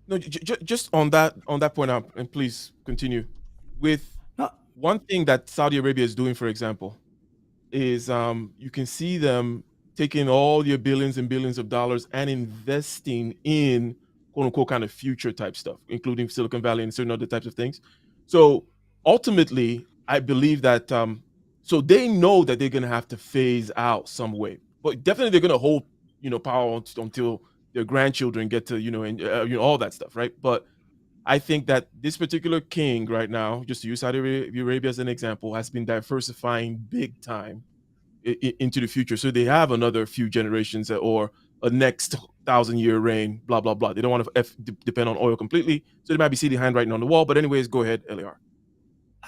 No, just on that point, and please continue with No, one thing that Saudi Arabia is doing, for example, is you can see them taking all their billions and billions of dollars and investing in quote unquote kind of future type stuff, including Silicon Valley and certain other types of things. So ultimately, I believe that so they know that they're gonna have to phase out some way, but definitely they're gonna hold power until their grandchildren get to and all that stuff, right? But I think that this particular king right now, just to use Saudi Arabia as an example, has been diversifying big time into the future. So they have another few generations or a next 1,000-year reign, blah, blah, blah. They don't want to depend on oil completely. So they might be sitting handwriting on the wall. But anyways, go ahead, LAR.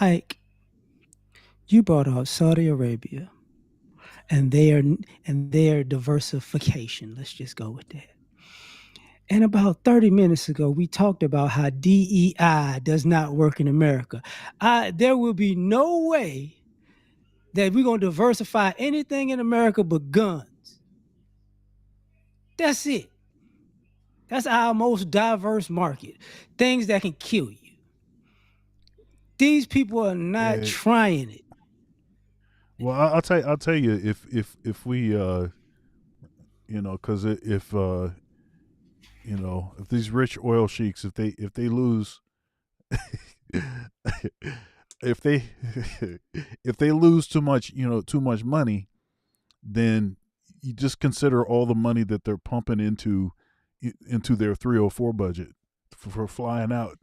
Ike, you brought out Saudi Arabia and their diversification. Let's just go with that. And about 30 minutes ago, we talked about how DEI does not work in America. There will be no way that we're going to diversify anything in America but guns. That's it. That's our most diverse market. Things that can kill you. These people are not trying it. Well, I'll tell you if we because if if these rich oil sheiks if they lose if they if they lose too much money, then you just consider all the money that they're pumping into their 304 budget for flying out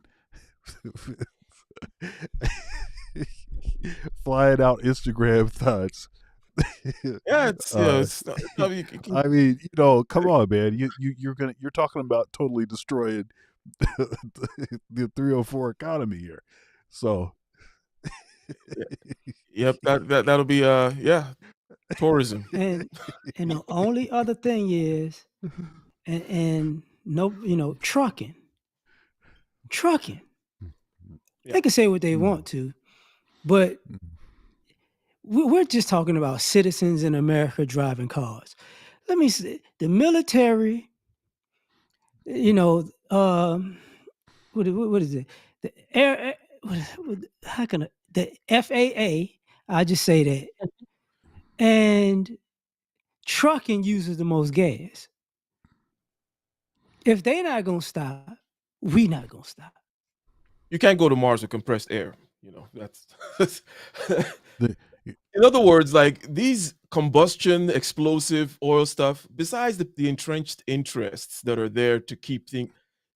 flying out Instagram thoughts. Yeah, I mean, come on, man. You're talking about totally destroying the 304 economy here. So, yep, that'll be tourism. And the only other thing is, and no, trucking. Yeah. They can say what they want to, but we're just talking about citizens in America driving cars. Let me say, the military, what is it? The air, how can the FAA? I just say that, and trucking uses the most gas. If they're not gonna stop, we not gonna stop. You can't go to Mars with compressed air. That's in other words, like these combustion, explosive oil stuff, besides the entrenched interests that are there to keep things,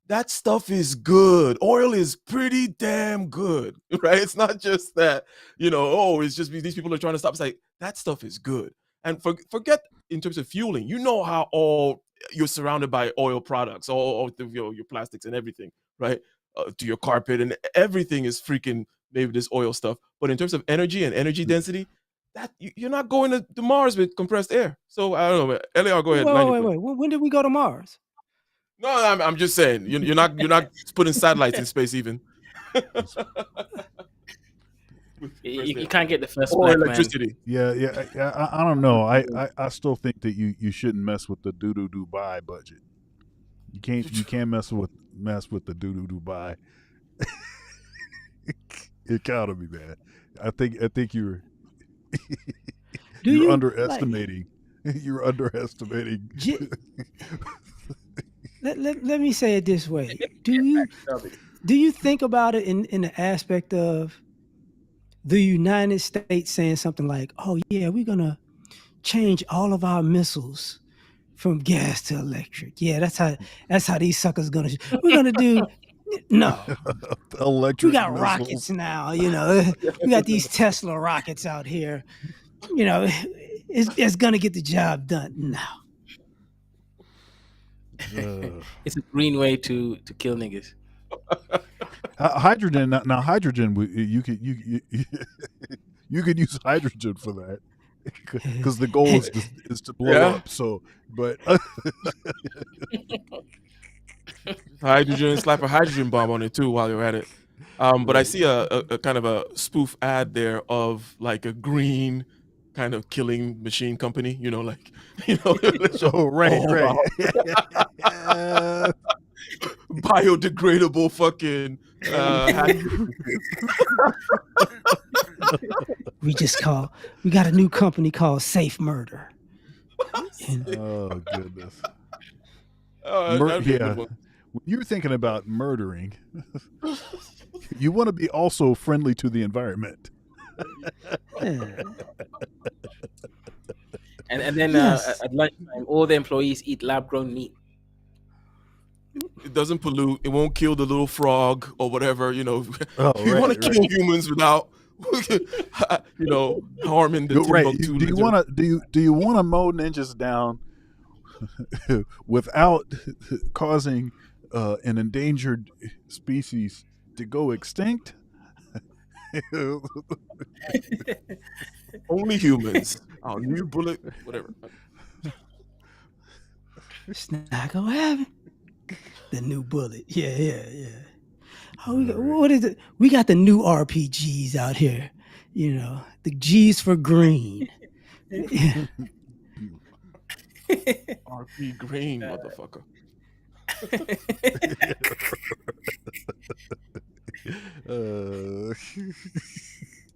that stuff is good. Oil is pretty damn good, right? It's not just that, it's just these people are trying to stop. It's like that stuff is good. And forget in terms of fueling, how all you're surrounded by oil products, all your plastics and everything, right? To your carpet and everything is freaking maybe this oil stuff. But in terms of energy and energy density, that you're not going to Mars with compressed air. So I don't know, LAR, go ahead. Wait. When did we go to Mars? No, I'm just saying you're not putting satellites in space even. You can't get the first or black electricity. man. Yeah. I don't know. I still think that you shouldn't mess with the doo-doo Dubai budget. You can't mess with the doo-doo Dubai economy, man. I think you're underestimating. You're underestimating. Let me say it this way. Do you think about it in the aspect of the United States saying something like, "Oh yeah, we're gonna change all of our missiles from gas to electric. Yeah, that's how these suckers we're gonna do." No, electric. We got missiles. Rockets now. We got these Tesla rockets out here. It's gonna get the job done. No. It's a green way to kill niggas. Hydrogen. Now, hydrogen. You could use hydrogen for that because the goal is to blow up. So, but hydrogen, slap a hydrogen bomb on it too while you're at it. But I see a kind of a spoof ad there of like a green kind of killing machine company. right. Biodegradable fucking. We got a new company called Safe Murder. Oh goodness. Yeah. When you're thinking about murdering, you want to be also friendly to the environment. And then at lunchtime, all the employees eat lab-grown meat. It doesn't pollute. It won't kill the little frog or whatever. You know, Oh, you want to right. kill humans without, harming the Right. Timbuktu Do you lizard. want to do you want to mow ninjas down without causing an endangered species to go extinct? Only humans. Our new bullet, whatever. It's not gonna happen. The new bullet. Yeah. Oh, All right. what is it? We got the new RPGs out here. You know, the G's for green. RP Green, motherfucker.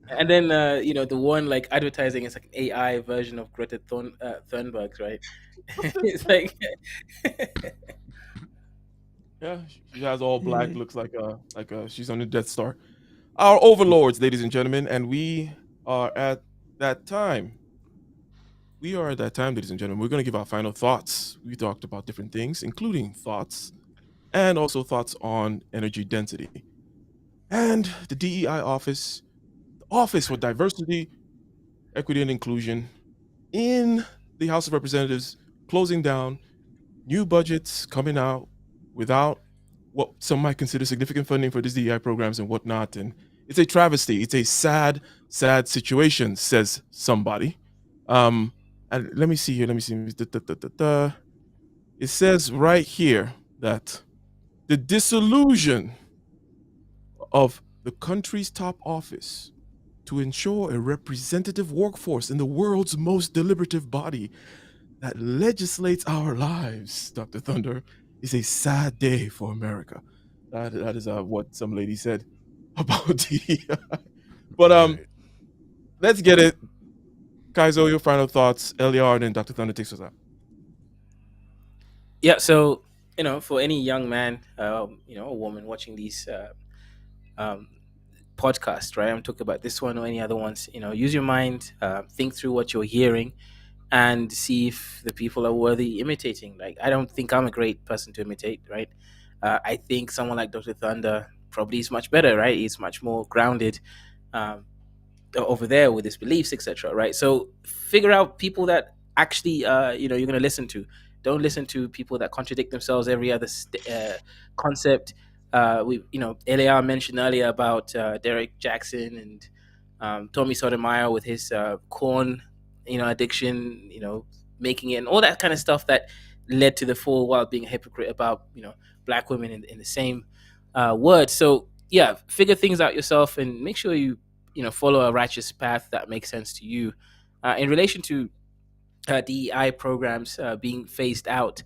And then the one like advertising is like an AI version of Greta Thunberg, right? It's like Yeah, she has all black. Yeah. Looks like she's on the Death Star. Our overlords, ladies and gentlemen, and we are at that time. We are at that time, ladies and gentlemen. We're going to give our final thoughts. We talked about different things, including thoughts and also thoughts on energy density. And the DEI office, the Office for Diversity, Equity, and Inclusion in the House of Representatives, closing down, new budgets coming out without what some might consider significant funding for these DEI programs and whatnot. And it's a travesty. It's a sad, sad situation, says somebody. And let me see here. Let me see. It says right here that the disillusion of the country's top office to ensure a representative workforce in the world's most deliberative body that legislates our lives, Dr. Thunder, is a sad day for America. That is what some lady said about DEI. But Right. let's get it. Kaizo, your final thoughts. LER, and then Dr. Thunder takes us out. yeah. So for any young man, a woman watching these um, podcasts, right? I'm talking about this one or any other ones. Use your mind, think through what you're hearing, and see if the people are worthy imitating. Like, I don't think I'm a great person to imitate, right? I think someone like Dr. Thunder probably is much better, right? He's much more grounded um, over there with his beliefs, etc. Right? So figure out people that actually, you're going to listen to. Don't listen to people that contradict themselves every other concept. Elia mentioned earlier about Derek Jackson and Tommy Sotomayor with his corn, addiction, making it and all that kind of stuff that led to the fall while being a hypocrite about, black women in the same word. So yeah, figure things out yourself and make sure you follow a righteous path that makes sense to you. In relation to DEI programs being phased out,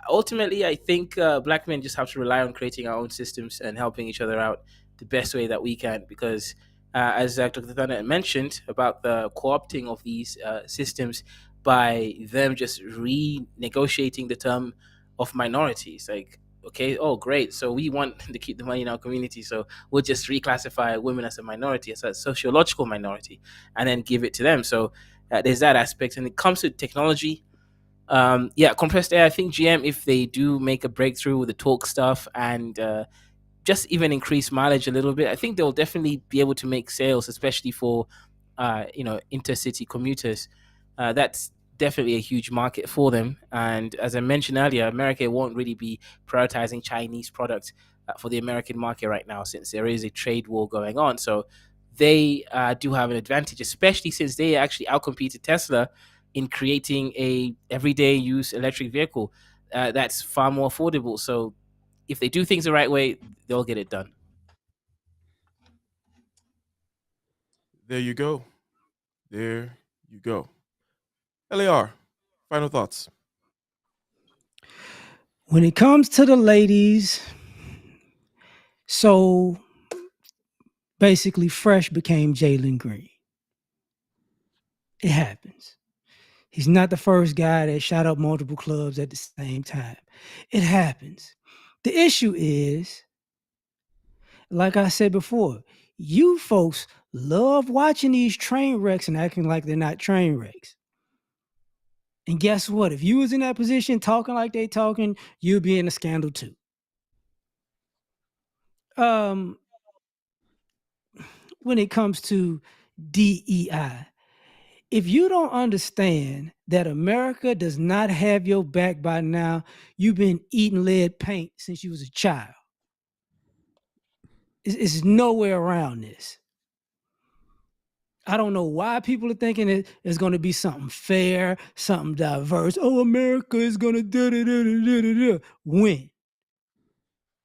ultimately, I think black men just have to rely on creating our own systems and helping each other out the best way that we can. Because, as Dr. Thana mentioned about the co-opting of these systems by them just renegotiating the term of minorities, like, okay, oh great, so we want to keep the money in our community, so we'll just reclassify women as a minority, as a sociological minority, and then give it to them. So there's that aspect. And it comes to technology, compressed air. I think GM, if they do make a breakthrough with the talk stuff and just even increase mileage a little bit, I think they'll definitely be able to make sales, especially for intercity commuters. That's definitely a huge market for them. And as I mentioned earlier, America won't really be prioritizing Chinese products for the American market right now, since there is a trade war going on. So they do have an advantage, especially since they actually outcompeted Tesla in creating a everyday use electric vehicle that's far more affordable. So if they do things the right way, they'll get it done. There you go. There you go. LAR, final thoughts. When it comes to the ladies, so basically Fresh became Jalen Green. It happens. He's not the first guy that shot up multiple clubs at the same time. It happens. The issue is, like I said before, you folks love watching these train wrecks and acting like they're not train wrecks. And guess what? If you was in that position talking like they talking, you'd be in a scandal too. um, when it comes to DEI, if you don't understand that America does not have your back by now, you've been eating lead paint since you was a child. It's nowhere around this. I don't know why people are thinking it's going to be something fair, something diverse. Oh, America is going to da da da da da da. When?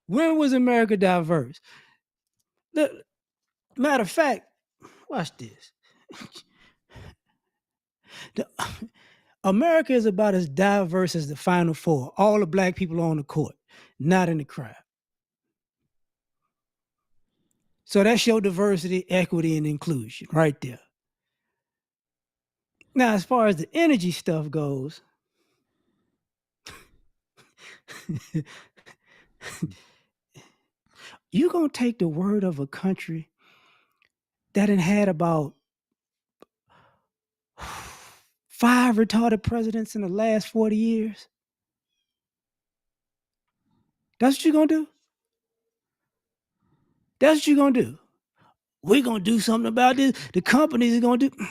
When was America diverse? Look, matter of fact, watch this. America is about as diverse as the Final Four. All the black people on the court, not in the crowd. So that's your diversity, equity, and inclusion right there. Now, as far as the energy stuff goes, you're going to take the word of a country that had about 5 retarded presidents in the last 40 years? That's what you're going to do? That's what you're going to do? We're going to do something about this. The companies are going to do.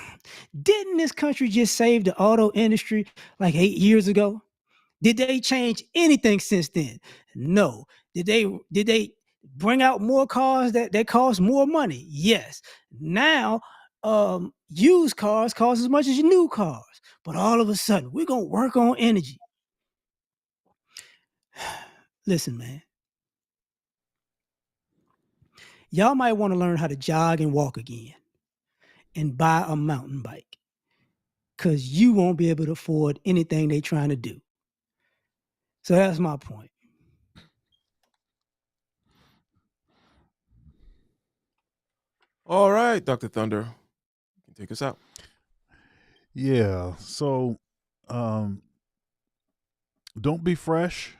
Didn't this country just save the auto industry like 8 years ago? Did they change anything since then? No. Did they bring out more cars that cost more money? Yes. Now, used cars cost as much as your new cars. But all of a sudden, we're going to work on energy. Listen, man. Y'all might want to learn how to jog and walk again and buy a mountain bike, because you won't be able to afford anything they're trying to do. So that's my point. All right, Dr. Thunder, you can take us out. Yeah. So, don't be fresh.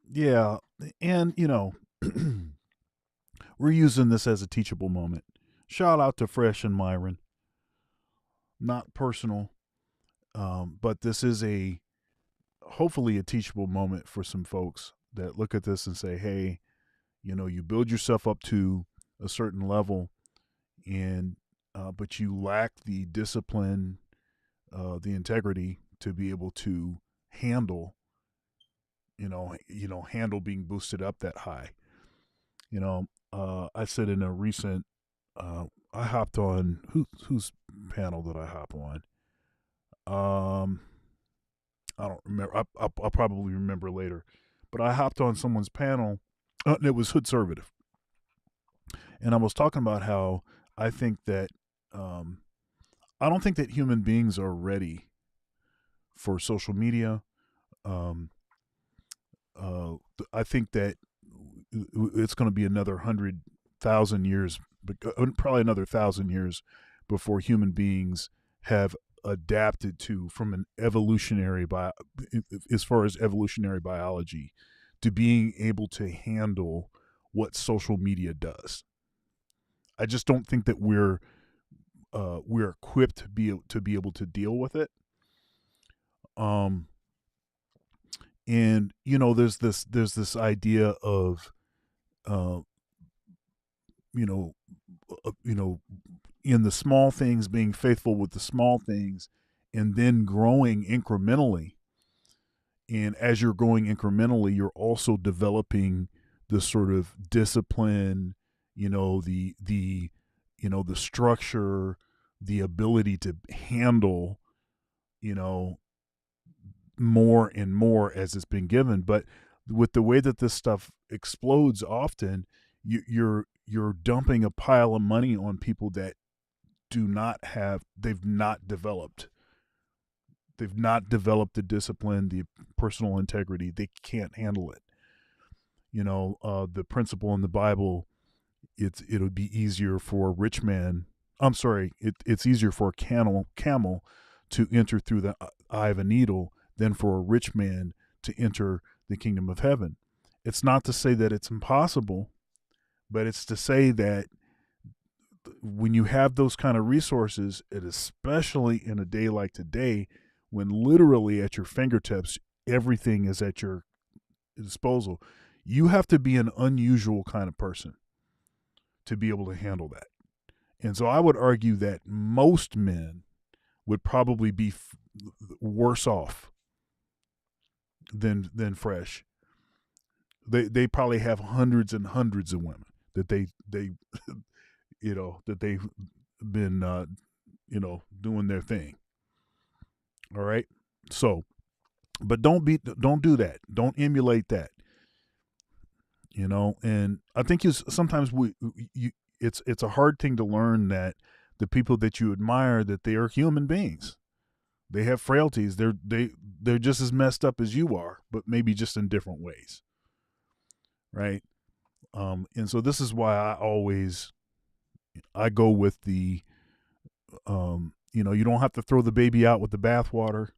Yeah. And, we're using this as a teachable moment. Shout out to Fresh and Myron. Not personal, but this is hopefully a teachable moment for some folks that look at this and say, hey, you build yourself up to a certain level, and but you lack the discipline, the integrity to be able to handle, handle being boosted up that high. I said in a recent, I hopped on whose panel did I hop on? I don't remember. I'll probably remember later, but I hopped on someone's panel. And it was Hood Conservative, and I was talking about how I think that I don't think that human beings are ready for social media. I think that it's going to be another 100,000 years, probably another 1,000 years before human beings have adapted to, from an evolutionary as far as evolutionary biology, to being able to handle what social media does. I just don't think that we're equipped to be able to deal with it. And there's this idea of in the small things, being faithful with the small things, and then growing incrementally. And as you're growing incrementally, you're also developing the sort of discipline, the structure, the ability to handle, more and more as it's been given. But with the way that this stuff explodes, often you're dumping a pile of money on people that they've not developed the discipline, the personal integrity. They can't handle it. The principle in the Bible, it'll be easier for a rich man. I'm sorry, it's easier for a camel to enter through the eye of a needle than for a rich man to enter the kingdom of heaven. It's not to say that it's impossible, but it's to say that when you have those kind of resources, and especially in a day like today, when literally at your fingertips, everything is at your disposal, You have to be an unusual kind of person to be able to handle that. And so I would argue that most men would probably be worse off than Fresh. They probably have hundreds and hundreds of women that they that they've been doing their thing. All right. So, but don't do that. Don't emulate that. And I think sometimes it's a hard thing to learn that the people that you admire, that they are human beings. They have frailties. They're just as messed up as you are, but maybe just in different ways. Right. And so this is why I go with the, you don't have to throw the baby out with the bathwater.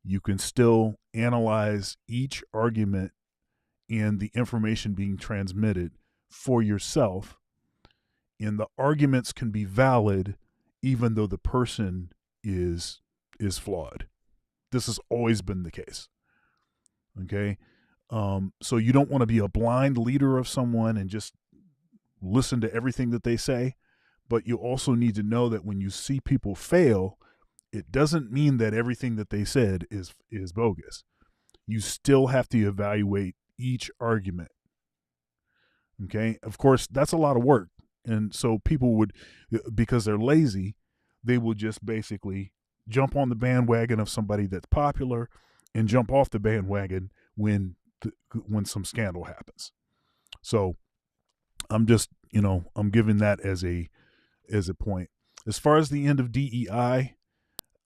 You can still analyze each argument and the information being transmitted for yourself. And the arguments can be valid even though the person is flawed. This has always been the case. Okay. So you don't want to be a blind leader of someone and just listen to everything that they say, but you also need to know that when you see people fail, it doesn't mean that everything that they said is bogus. You still have to evaluate each argument. Okay. Of course, that's a lot of work. And so people would, because they're lazy, they will just basically jump on the bandwagon of somebody that's popular and jump off the bandwagon when some scandal happens. So I'm just, I'm giving that as a point. As far as the end of DEI,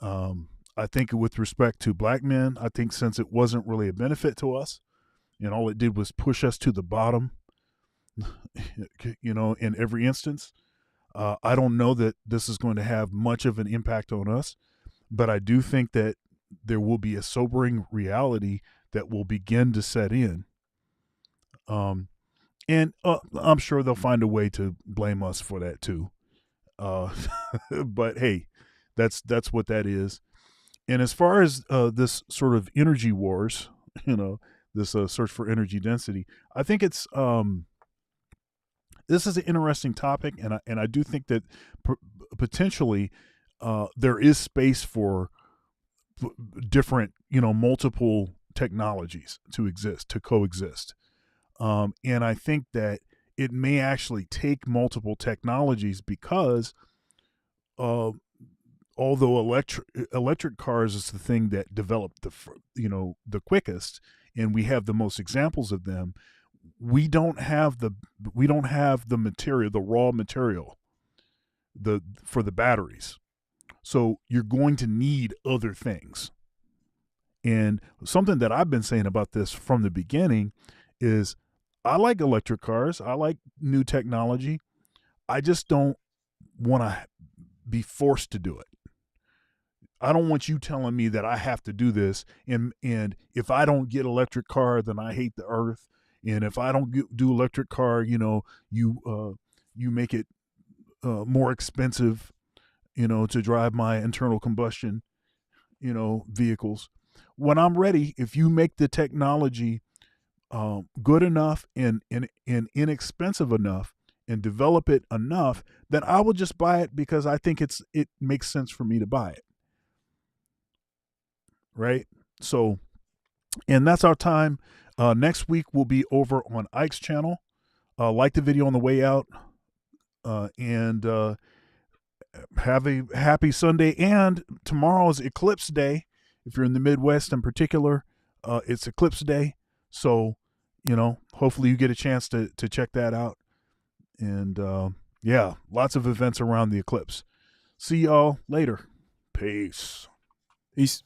I think with respect to black men, I think since it wasn't really a benefit to us and all it did was push us to the bottom, in every instance, I don't know that this is going to have much of an impact on us, but I do think that there will be a sobering reality that will begin to set in. And I'm sure they'll find a way to blame us for that too. But hey, that's what that is. And as far as this sort of energy wars, this search for energy density, I think it's this is an interesting topic, and I do think that potentially there is space for different, multiple technologies to coexist. And I think that it may actually take multiple technologies because although electric cars is the thing that developed the quickest, and we have the most examples of them, we don't have the material, the raw material, for the batteries. So you're going to need other things. And something that I've been saying about this from the beginning is I like electric cars. I like new technology. I just don't want to be forced to do it. I don't want you telling me that I have to do this. And if I don't get electric car, then I hate the earth. And if I don't do electric car, you make it more expensive, to drive my internal combustion, vehicles. When I'm ready, if you make the technology good enough and inexpensive enough and develop it enough, then I will just buy it because I think it makes sense for me to buy it. Right? So, and that's our time. Next week we'll be over on Ike's channel. Like the video on the way out, and have a happy Sunday. And tomorrow is Eclipse Day. If you're in the Midwest in particular, it's Eclipse Day. So, hopefully you get a chance to check that out. And yeah, lots of events around the eclipse. See y'all later. Peace. Peace.